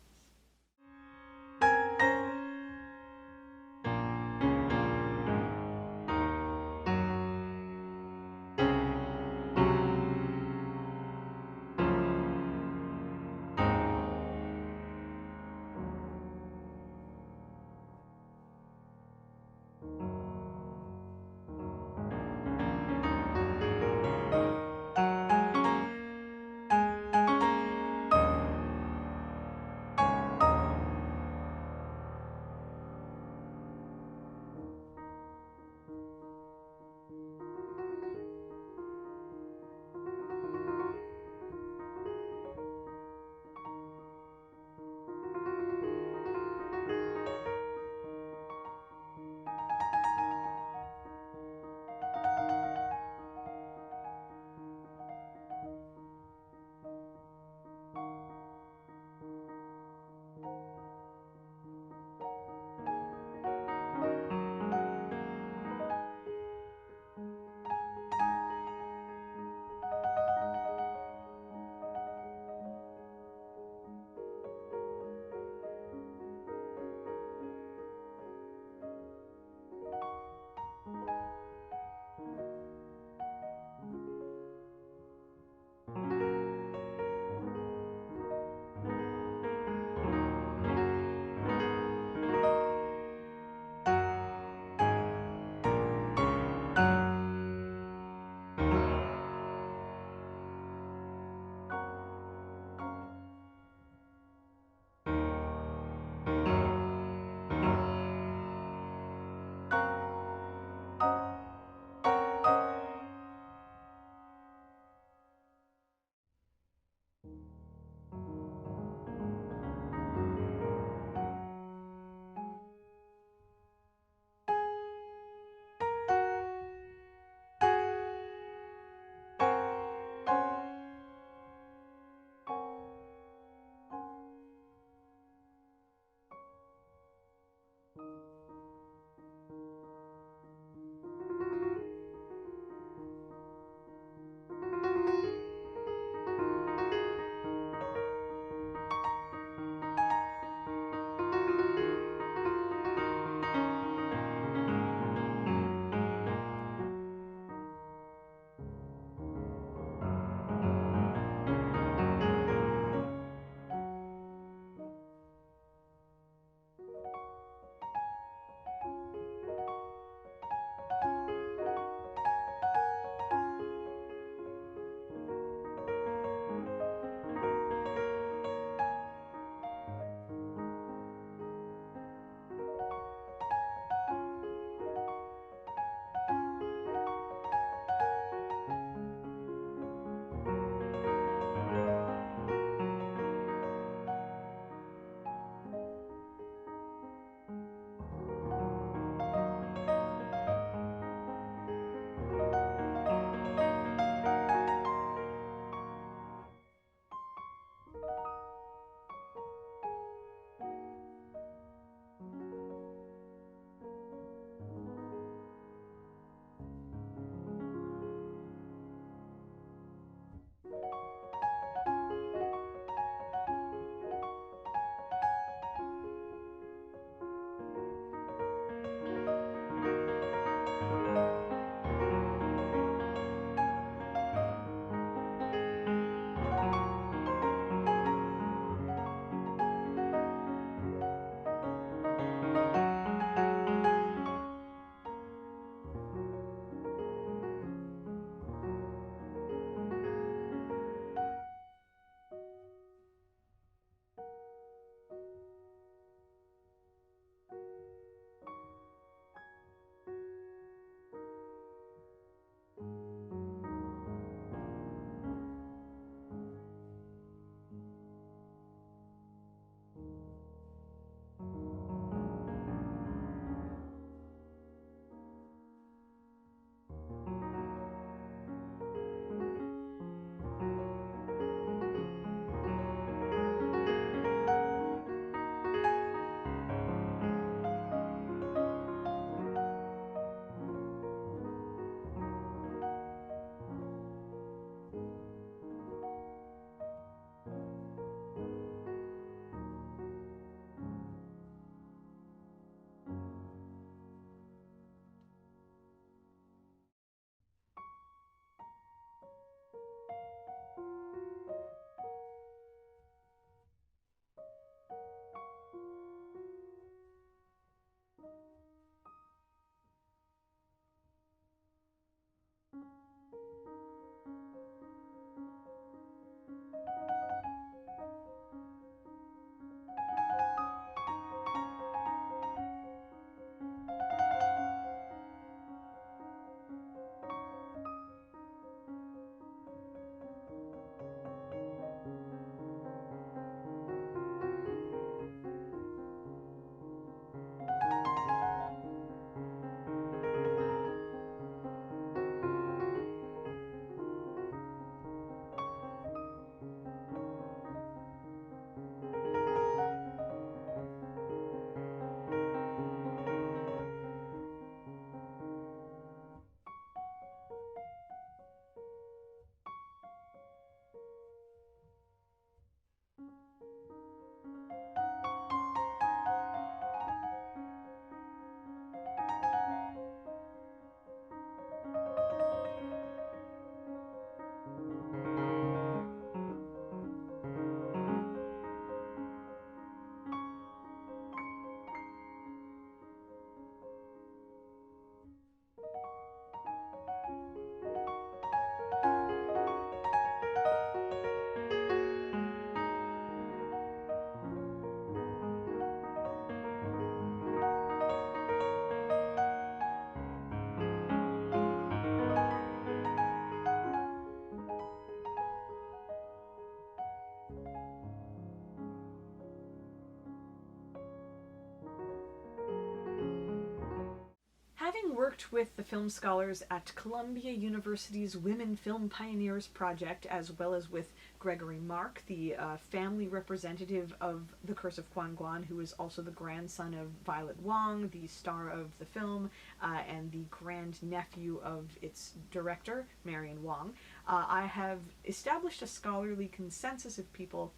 worked with the film scholars at Columbia University's Women Film Pioneers Project, as well as with Gregory Mark, the family representative of The Curse of Quan Guan, who is also the grandson of Violet Wong, the star of the film, and the grandnephew of its director, Marion Wong. I have established a scholarly consensus of people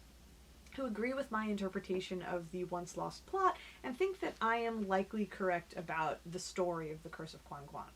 who agree with my interpretation of the once lost plot and think that I am likely correct about the story of The Curse of Quan Guan.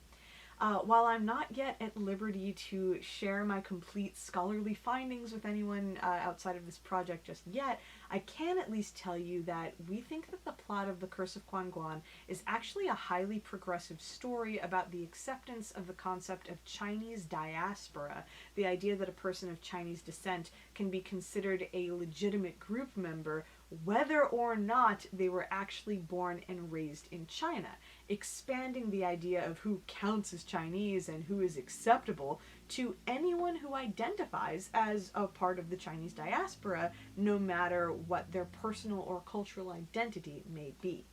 While I'm not yet at liberty to share my complete scholarly findings with anyone outside of this project just yet, I can at least tell you that we think that the plot of The Curse of Quan Guan is actually a highly progressive story about the acceptance of the concept of Chinese diaspora, the idea that a person of Chinese descent can be considered a legitimate group member whether or not they were actually born and raised in China, expanding the idea of who counts as Chinese and who is acceptable to anyone who identifies as a part of the Chinese diaspora, no matter what their personal or cultural identity may be.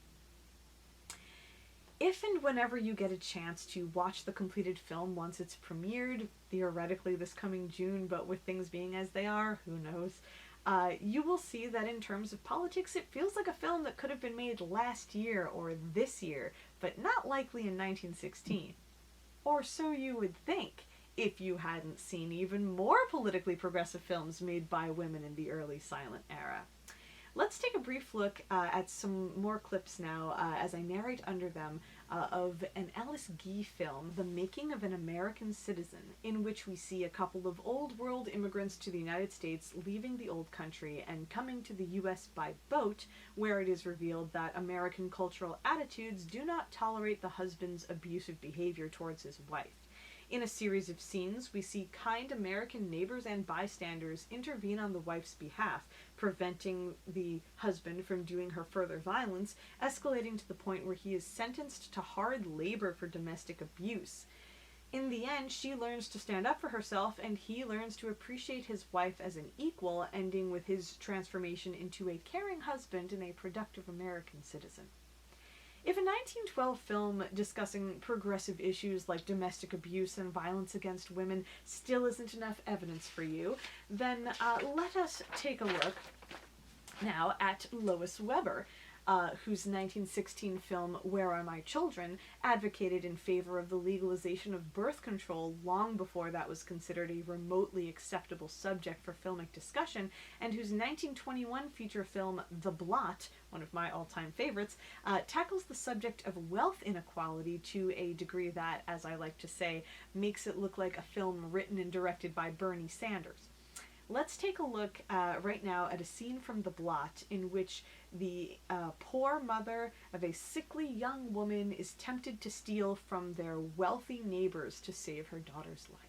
If and whenever you get a chance to watch the completed film once it's premiered, theoretically this coming June, but with things being as they are, who knows, you will see that in terms of politics, it feels like a film that could have been made last year or this year, but not likely in 1916. Or so you would think, if you hadn't seen even more politically progressive films made by women in the early silent era. Let's take a brief look at some more clips now as I narrate under them of an Alice Guy film, The Making of an American Citizen, in which we see a couple of old world immigrants to the United States leaving the old country and coming to the US by boat, where it is revealed that American cultural attitudes do not tolerate the husband's abusive behavior towards his wife. In a series of scenes, we see kind American neighbors and bystanders intervene on the wife's behalf, preventing the husband from doing her further violence, escalating to the point where he is sentenced to hard labor for domestic abuse. In the end, she learns to stand up for herself, and he learns to appreciate his wife as an equal, ending with his transformation into a caring husband and a productive American citizen. If a 1912 film discussing progressive issues like domestic abuse and violence against women still isn't enough evidence for you, then let us take a look now at Lois Weber, whose 1916 film Where Are My Children advocated in favor of the legalization of birth control long before that was considered a remotely acceptable subject for filmic discussion, and whose 1921 feature film The Blot, one of my all-time favorites, tackles the subject of wealth inequality to a degree that, as I like to say, makes it look like a film written and directed by Bernie Sanders. Let's take a look right now at a scene from The Blot in which the poor mother of a sickly young woman is tempted to steal from their wealthy neighbors to save her daughter's life.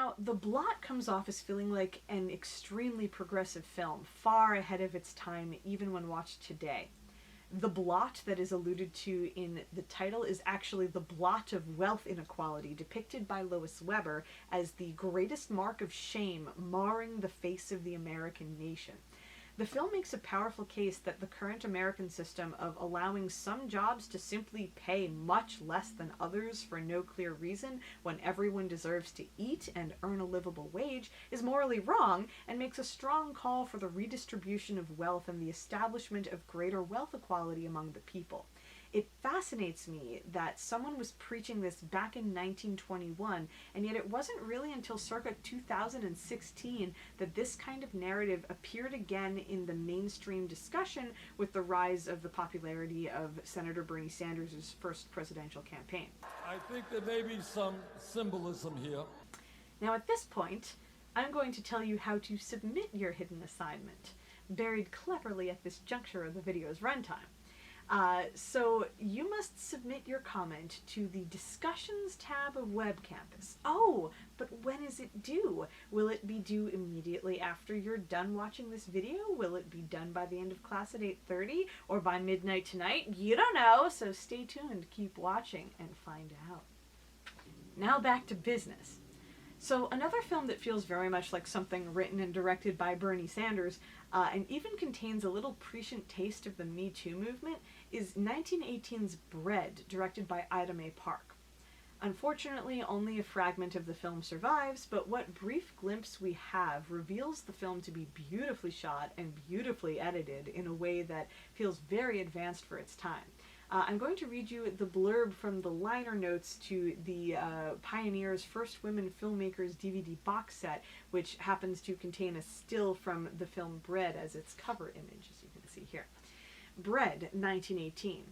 Now, The Blot comes off as feeling like an extremely progressive film, far ahead of its time, even when watched today. The blot that is alluded to in the title is actually the blot of wealth inequality, depicted by Lois Weber as the greatest mark of shame marring the face of the American nation. The film makes a powerful case that the current American system of allowing some jobs to simply pay much less than others for no clear reason when everyone deserves to eat and earn a livable wage is morally wrong, and makes a strong call for the redistribution of wealth and the establishment of greater wealth equality among the people. It fascinates me that someone was preaching this back in 1921, and yet it wasn't really until circa 2016 that this kind of narrative appeared again in the mainstream discussion with the rise of the popularity of Senator Bernie Sanders' first presidential campaign. I think there may be some symbolism here. Now at this point, I'm going to tell you how to submit your hidden assignment, buried cleverly at this juncture of the video's runtime. So you must submit your comment to the Discussions tab of Web Campus. Oh, but when is it due? Will it be due immediately after you're done watching this video? Will it be done by the end of class at 8:30? Or by midnight tonight? You don't know, so stay tuned, keep watching, and find out. Now back to business. So another film that feels very much like something written and directed by Bernie Sanders, and even contains a little prescient taste of the Me Too movement, is 1918's Bread, directed by Ida Mae Park. Unfortunately, only a fragment of the film survives, but what brief glimpse we have reveals the film to be beautifully shot and beautifully edited in a way that feels very advanced for its time. I'm going to read you the blurb from the liner notes to the Pioneer's First Women Filmmakers DVD box set, which happens to contain a still from the film Bread as its cover image, as you can see here. Bread, 1918.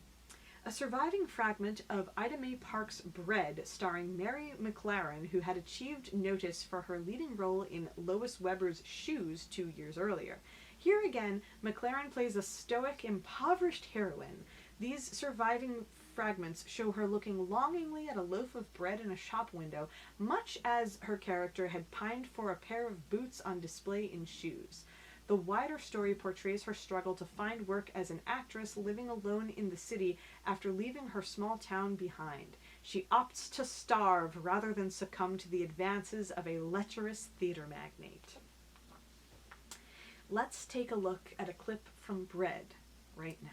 A surviving fragment of Ida Mae Park's Bread, starring Mary McLaren, who had achieved notice for her leading role in Lois Weber's Shoes 2 years earlier. Here again, McLaren plays a stoic, impoverished heroine. These surviving fragments show her looking longingly at a loaf of bread in a shop window, much as her character had pined for a pair of boots on display in Shoes. The wider story portrays her struggle to find work as an actress living alone in the city after leaving her small town behind. She opts to starve rather than succumb to the advances of a lecherous theater magnate. Let's take a look at a clip from Bread right now.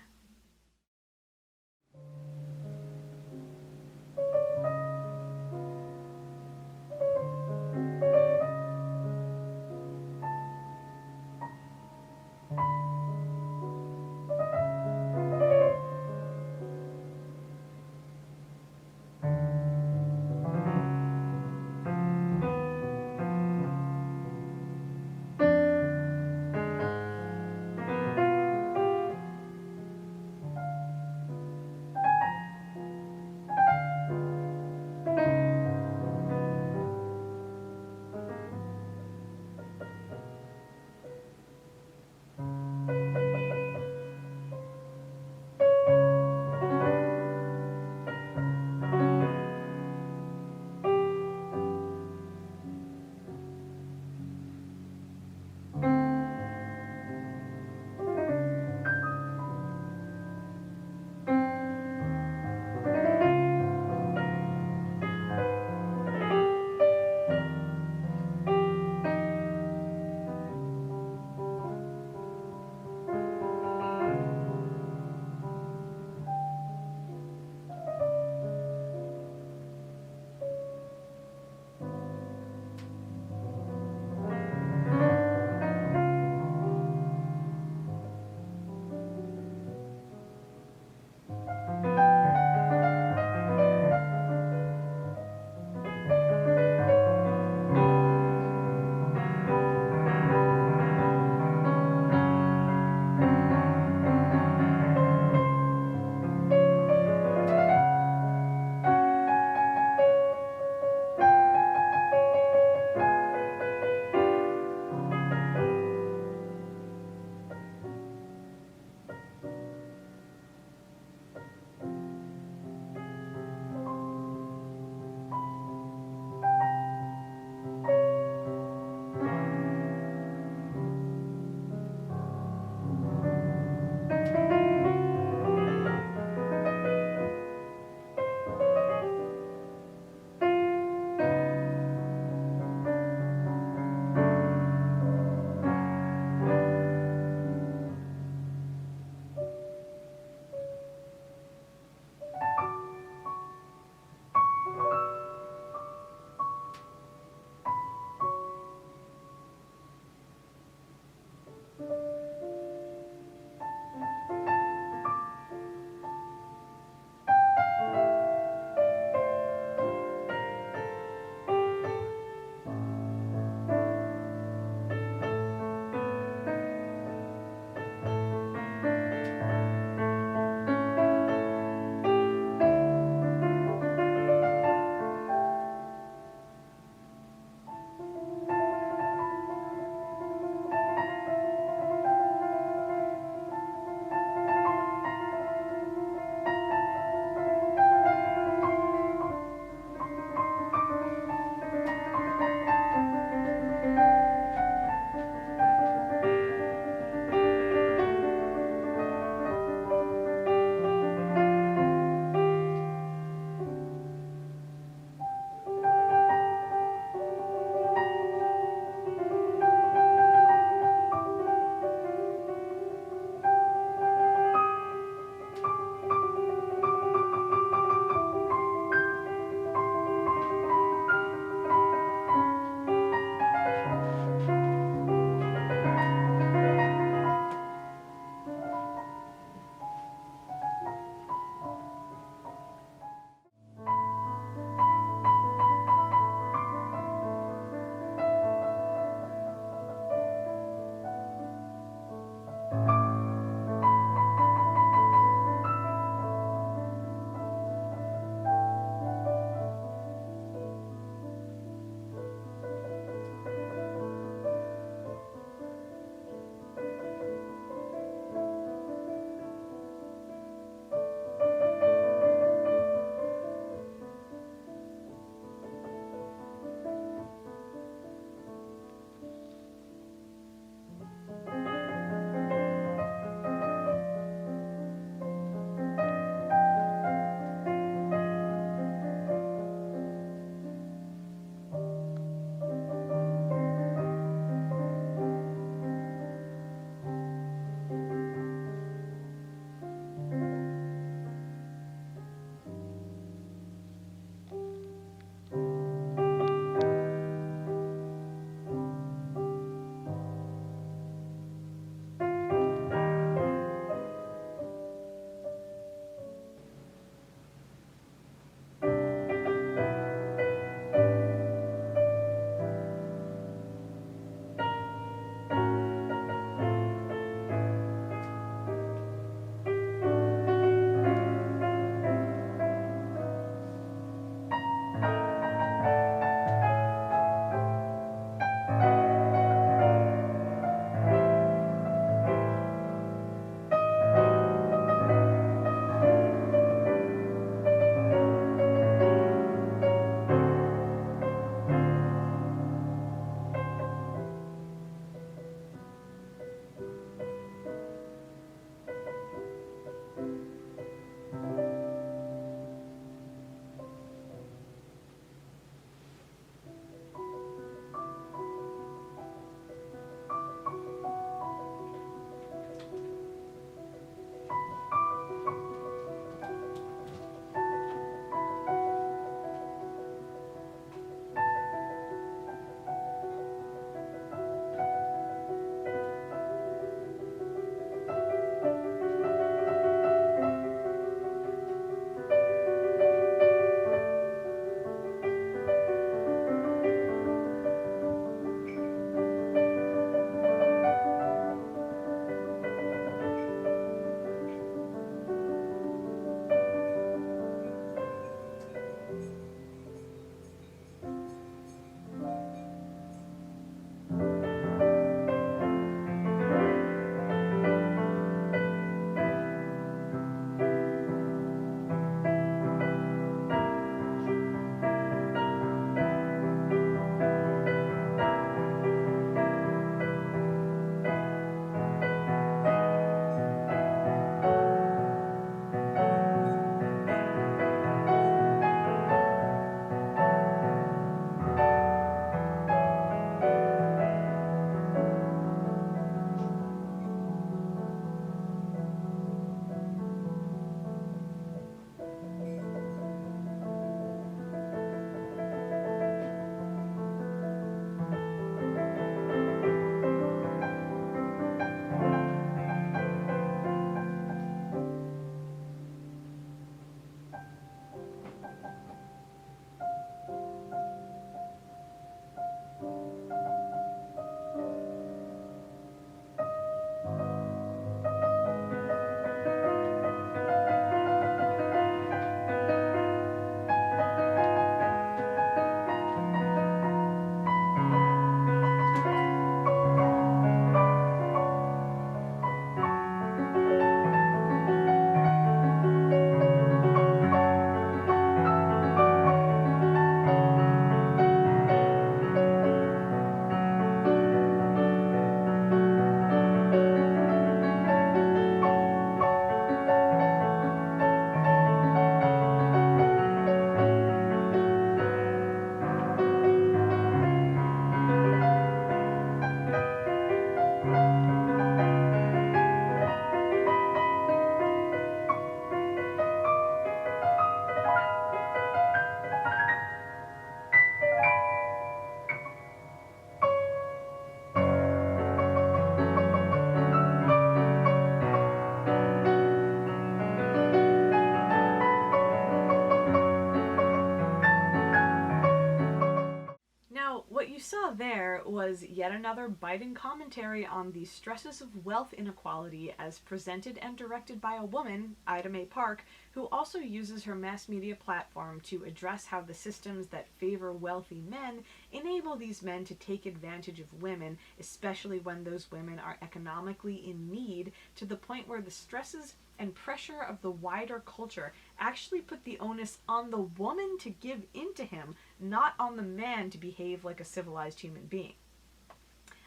was yet another biting commentary on the stresses of wealth inequality as presented and directed by a woman, Ida Mae Park, who also uses her mass media platform to address how the systems that favor wealthy men enable these men to take advantage of women, especially when those women are economically in need, to the point where the stresses and pressure of the wider culture actually put the onus on the woman to give in to him, not on the man to behave like a civilized human being.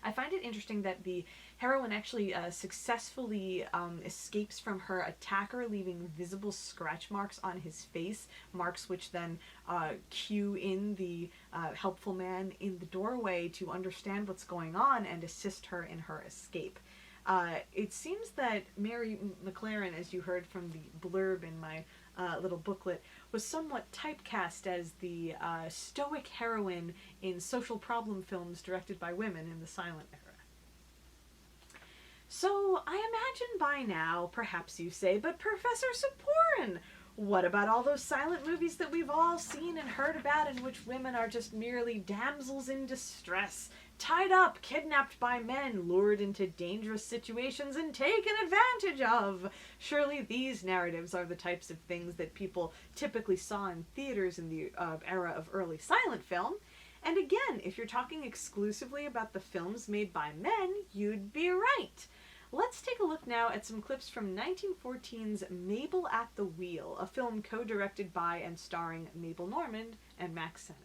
I find it interesting that the heroine actually successfully escapes from her attacker, leaving visible scratch marks on his face, marks which then cue in the helpful man in the doorway to understand what's going on and assist her in her escape. It seems that Mary McLaren, as you heard from the blurb in my little booklet, was somewhat typecast as the stoic heroine in social problem films directed by women in the silent era. So, I imagine by now, perhaps you say, but Professor Saporin, what about all those silent movies that we've all seen and heard about in which women are just merely damsels in distress, tied up, kidnapped by men, lured into dangerous situations, and taken advantage of? Surely these narratives are the types of things that people typically saw in theaters in the era of early silent film. And again, if you're talking exclusively about the films made by men, you'd be right. Let's take a look now at some clips from 1914's Mabel at the Wheel, a film co-directed by and starring Mabel Normand and Max Sennett.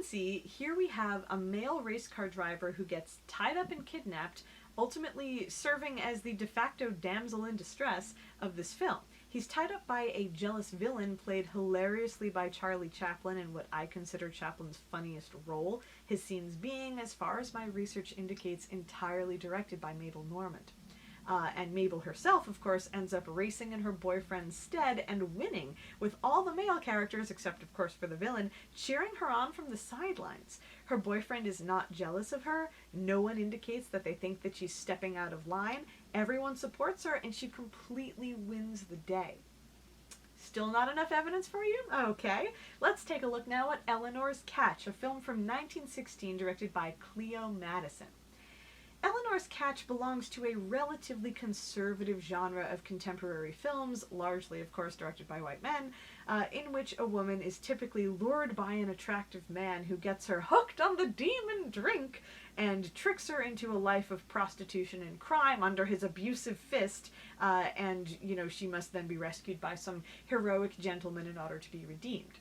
see, here we have a male race car driver who gets tied up and kidnapped, ultimately serving as the de facto damsel in distress of this film. He's tied up by a jealous villain played hilariously by Charlie Chaplin in what I consider Chaplin's funniest role, his scenes being, as far as my research indicates, entirely directed by Mabel Normand. And Mabel herself, of course, ends up racing in her boyfriend's stead and winning, with all the male characters, except of course for the villain, cheering her on from the sidelines. Her boyfriend is not jealous of her, no one indicates that they think that she's stepping out of line, everyone supports her, and she completely wins the day. Still not enough evidence for you? Okay, let's take a look now at Eleanor's Catch, a film from 1916 directed by Cleo Madison. Eleanor's Catch belongs to a relatively conservative genre of contemporary films, largely, of course, directed by white men, in which a woman is typically lured by an attractive man who gets her hooked on the demon drink and tricks her into a life of prostitution and crime under his abusive fist, and, she must then be rescued by some heroic gentleman in order to be redeemed.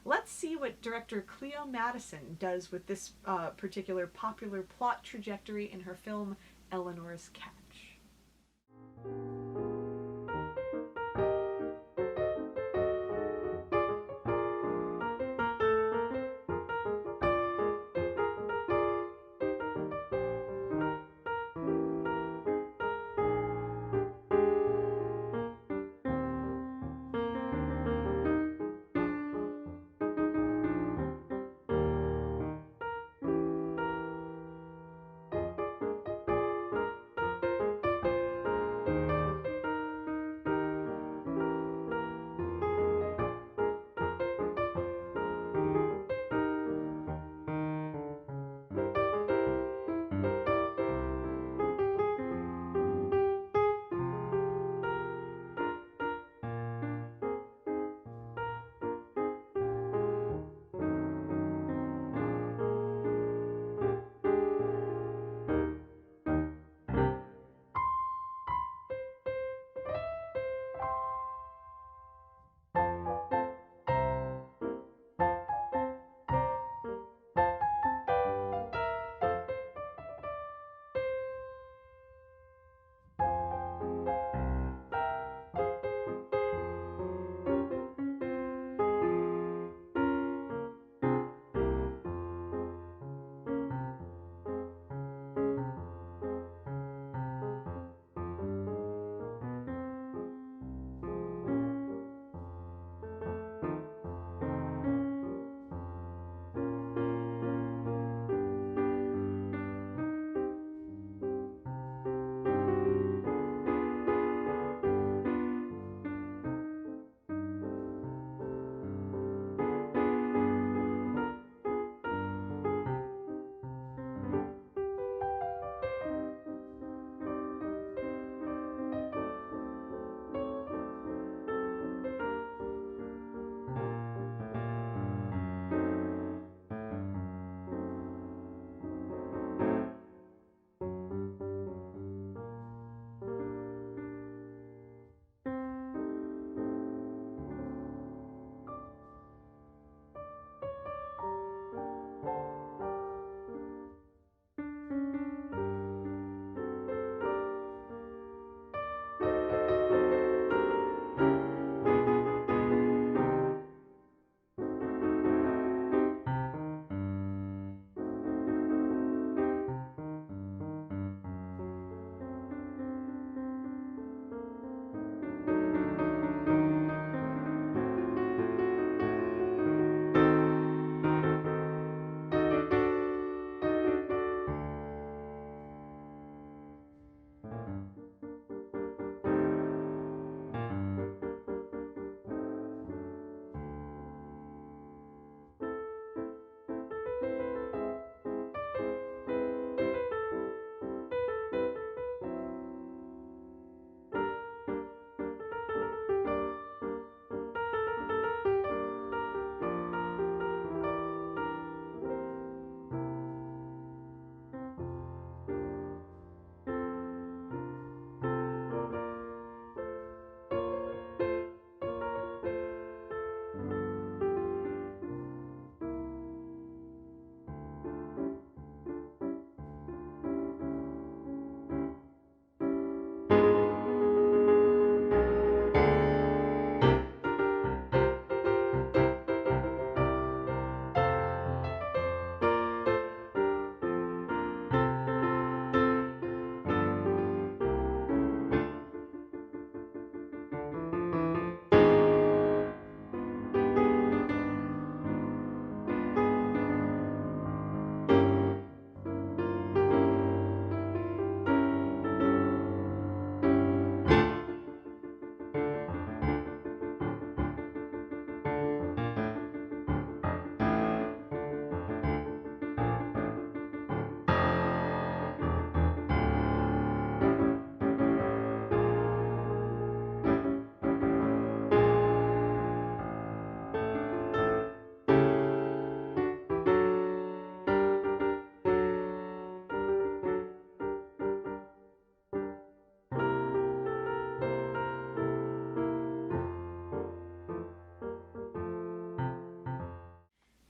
Let's see what director Cleo Madison does with this particular popular plot trajectory in her film Eleanor's Catch.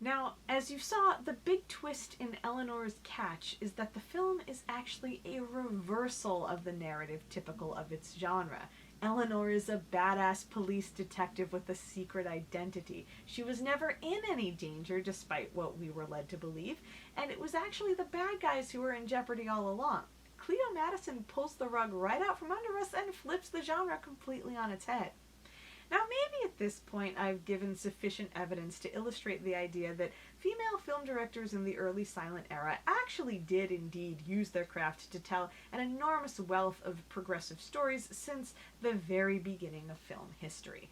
Now, as you saw, the big twist in Eleanor's Catch is that the film is actually a reversal of the narrative typical of its genre. Eleanor is a badass police detective with a secret identity. She was never in any danger, despite what we were led to believe, and it was actually the bad guys who were in jeopardy all along. Cleo Madison pulls the rug right out from under us and flips the genre completely on its head. Now, maybe at this point I've given sufficient evidence to illustrate the idea that female film directors in the early silent era actually did indeed use their craft to tell an enormous wealth of progressive stories since the very beginning of film history.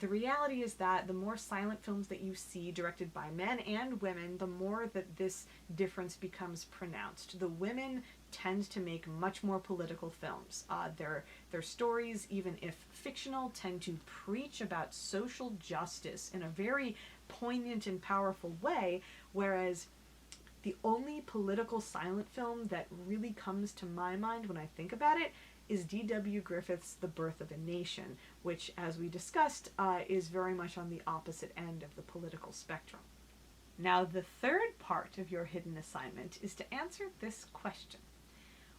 The reality is that the more silent films that you see directed by men and women, the more that this difference becomes pronounced. The women tend to make much more political films. Their stories, even if fictional, tend to preach about social justice in a very poignant and powerful way, whereas the only political silent film that really comes to my mind when I think about it is D.W. Griffith's The Birth of a Nation, which, as we discussed, is very much on the opposite end of the political spectrum. Now, the third part of your hidden assignment is to answer this question.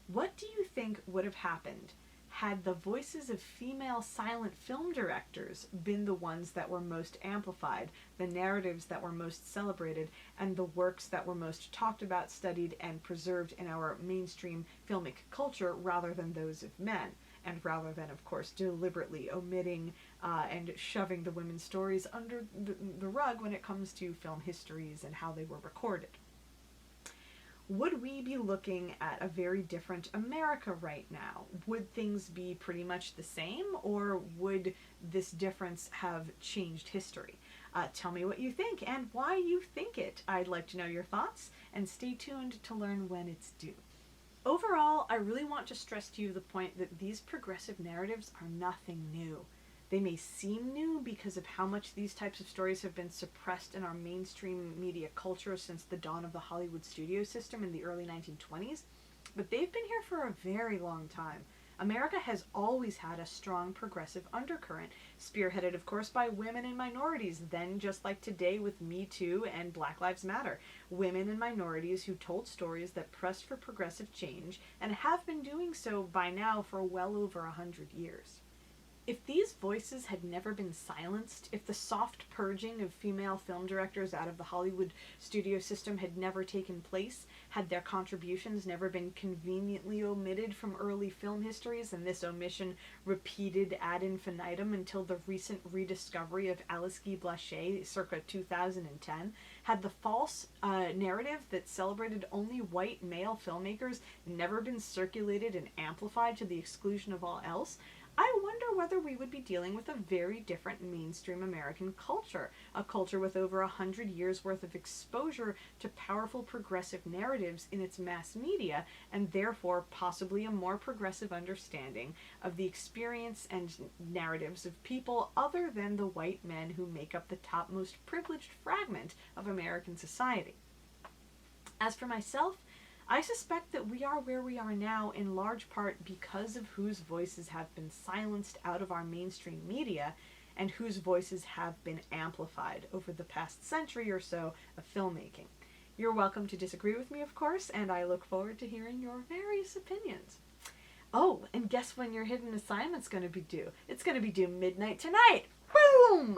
What do you think would have happened had the voices of female silent film directors been the ones that were most amplified, the narratives that were most celebrated, and the works that were most talked about, studied, and preserved in our mainstream filmic culture rather than those of men, and rather than, of course, deliberately omitting and shoving the women's stories under the rug when it comes to film histories and how they were recorded? Would we be looking at a very different America right now? Would things be pretty much the same, or would this difference have changed history? Tell me what you think and why you think it. I'd like to know your thoughts, and stay tuned to learn when it's due. Overall, I really want to stress to you the point that these progressive narratives are nothing new. They may seem new because of how much these types of stories have been suppressed in our mainstream media culture since the dawn of the Hollywood studio system in the early 1920s, but they've been here for a very long time. America has always had a strong progressive undercurrent, spearheaded, of course, by women and minorities, then just like today with Me Too and Black Lives Matter. Women and minorities who told stories that pressed for progressive change and have been doing so by now for well over 100 years. If these voices had never been silenced, if the soft purging of female film directors out of the Hollywood studio system had never taken place, had their contributions never been conveniently omitted from early film histories, and this omission repeated ad infinitum until the recent rediscovery of Alice Guy Blaché circa 2010, had the false narrative that celebrated only white male filmmakers never been circulated and amplified to the exclusion of all else, I wonder whether we would be dealing with a very different mainstream American culture, a culture with over 100 years worth of exposure to powerful progressive narratives in its mass media, and therefore possibly a more progressive understanding of the experience and narratives of people other than the white men who make up the topmost privileged fragment of American society. As for myself, I suspect that we are where we are now in large part because of whose voices have been silenced out of our mainstream media and whose voices have been amplified over the past century or so of filmmaking. You're welcome to disagree with me, of course, and I look forward to hearing your various opinions. Oh, and guess when your hidden assignment's going to be due? It's going to be due midnight tonight! Boom!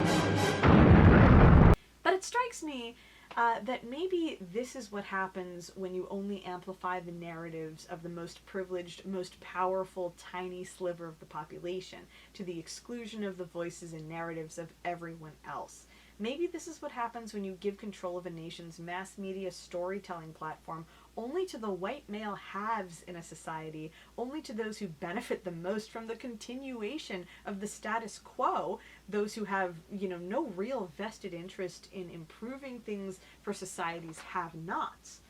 But it strikes me that maybe this is what happens when you only amplify the narratives of the most privileged, most powerful, tiny sliver of the population, to the exclusion of the voices and narratives of everyone else. Maybe this is what happens when you give control of a nation's mass media storytelling platform only to the white male haves in a society, only to those who benefit the most from the continuation of the status quo, those who have, no real vested interest in improving things for society's have-nots.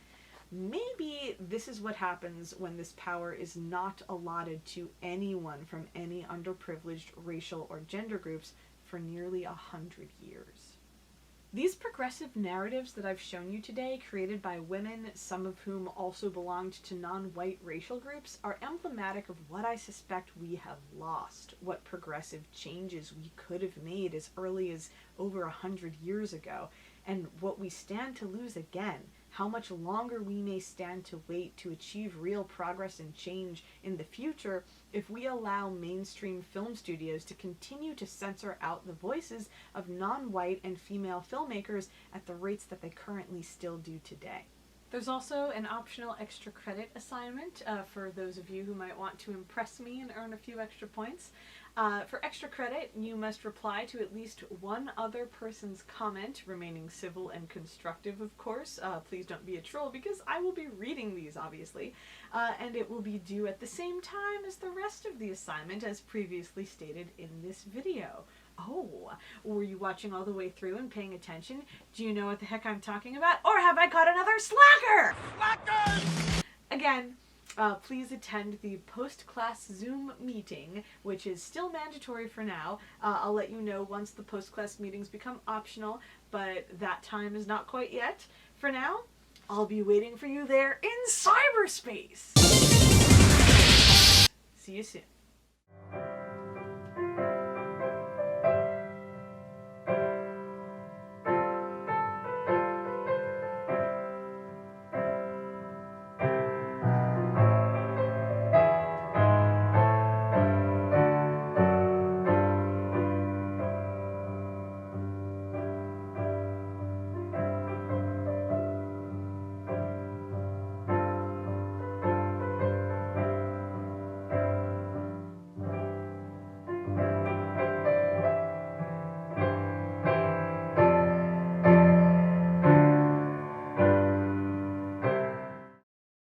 Maybe this is what happens when this power is not allotted to anyone from any underprivileged racial or gender groups for nearly 100 years. These progressive narratives that I've shown you today, created by women, some of whom also belonged to non-white racial groups, are emblematic of what I suspect we have lost, what progressive changes we could have made as early as over 100 years ago. and what we stand to lose again, how much longer we may stand to wait to achieve real progress and change in the future if we allow mainstream film studios to continue to censor out the voices of non-white and female filmmakers at the rates that they currently still do today. There's also an optional extra credit assignment for those of you who might want to impress me and earn a few extra points. For extra credit, you must reply to at least one other person's comment, remaining civil and constructive, of course. Please don't be a troll, because I will be reading these, obviously, and it will be due at the same time as the rest of the assignment, as previously stated in this video. Oh, were you watching all the way through and paying attention? Do you know what the heck I'm talking about? Or have I caught another slacker? Slackers! Again, please attend the post-class Zoom meeting, which is still mandatory for now. I'll let you know once the post-class meetings become optional, but that time is not quite yet. For now, I'll be waiting for you there in cyberspace. See you soon.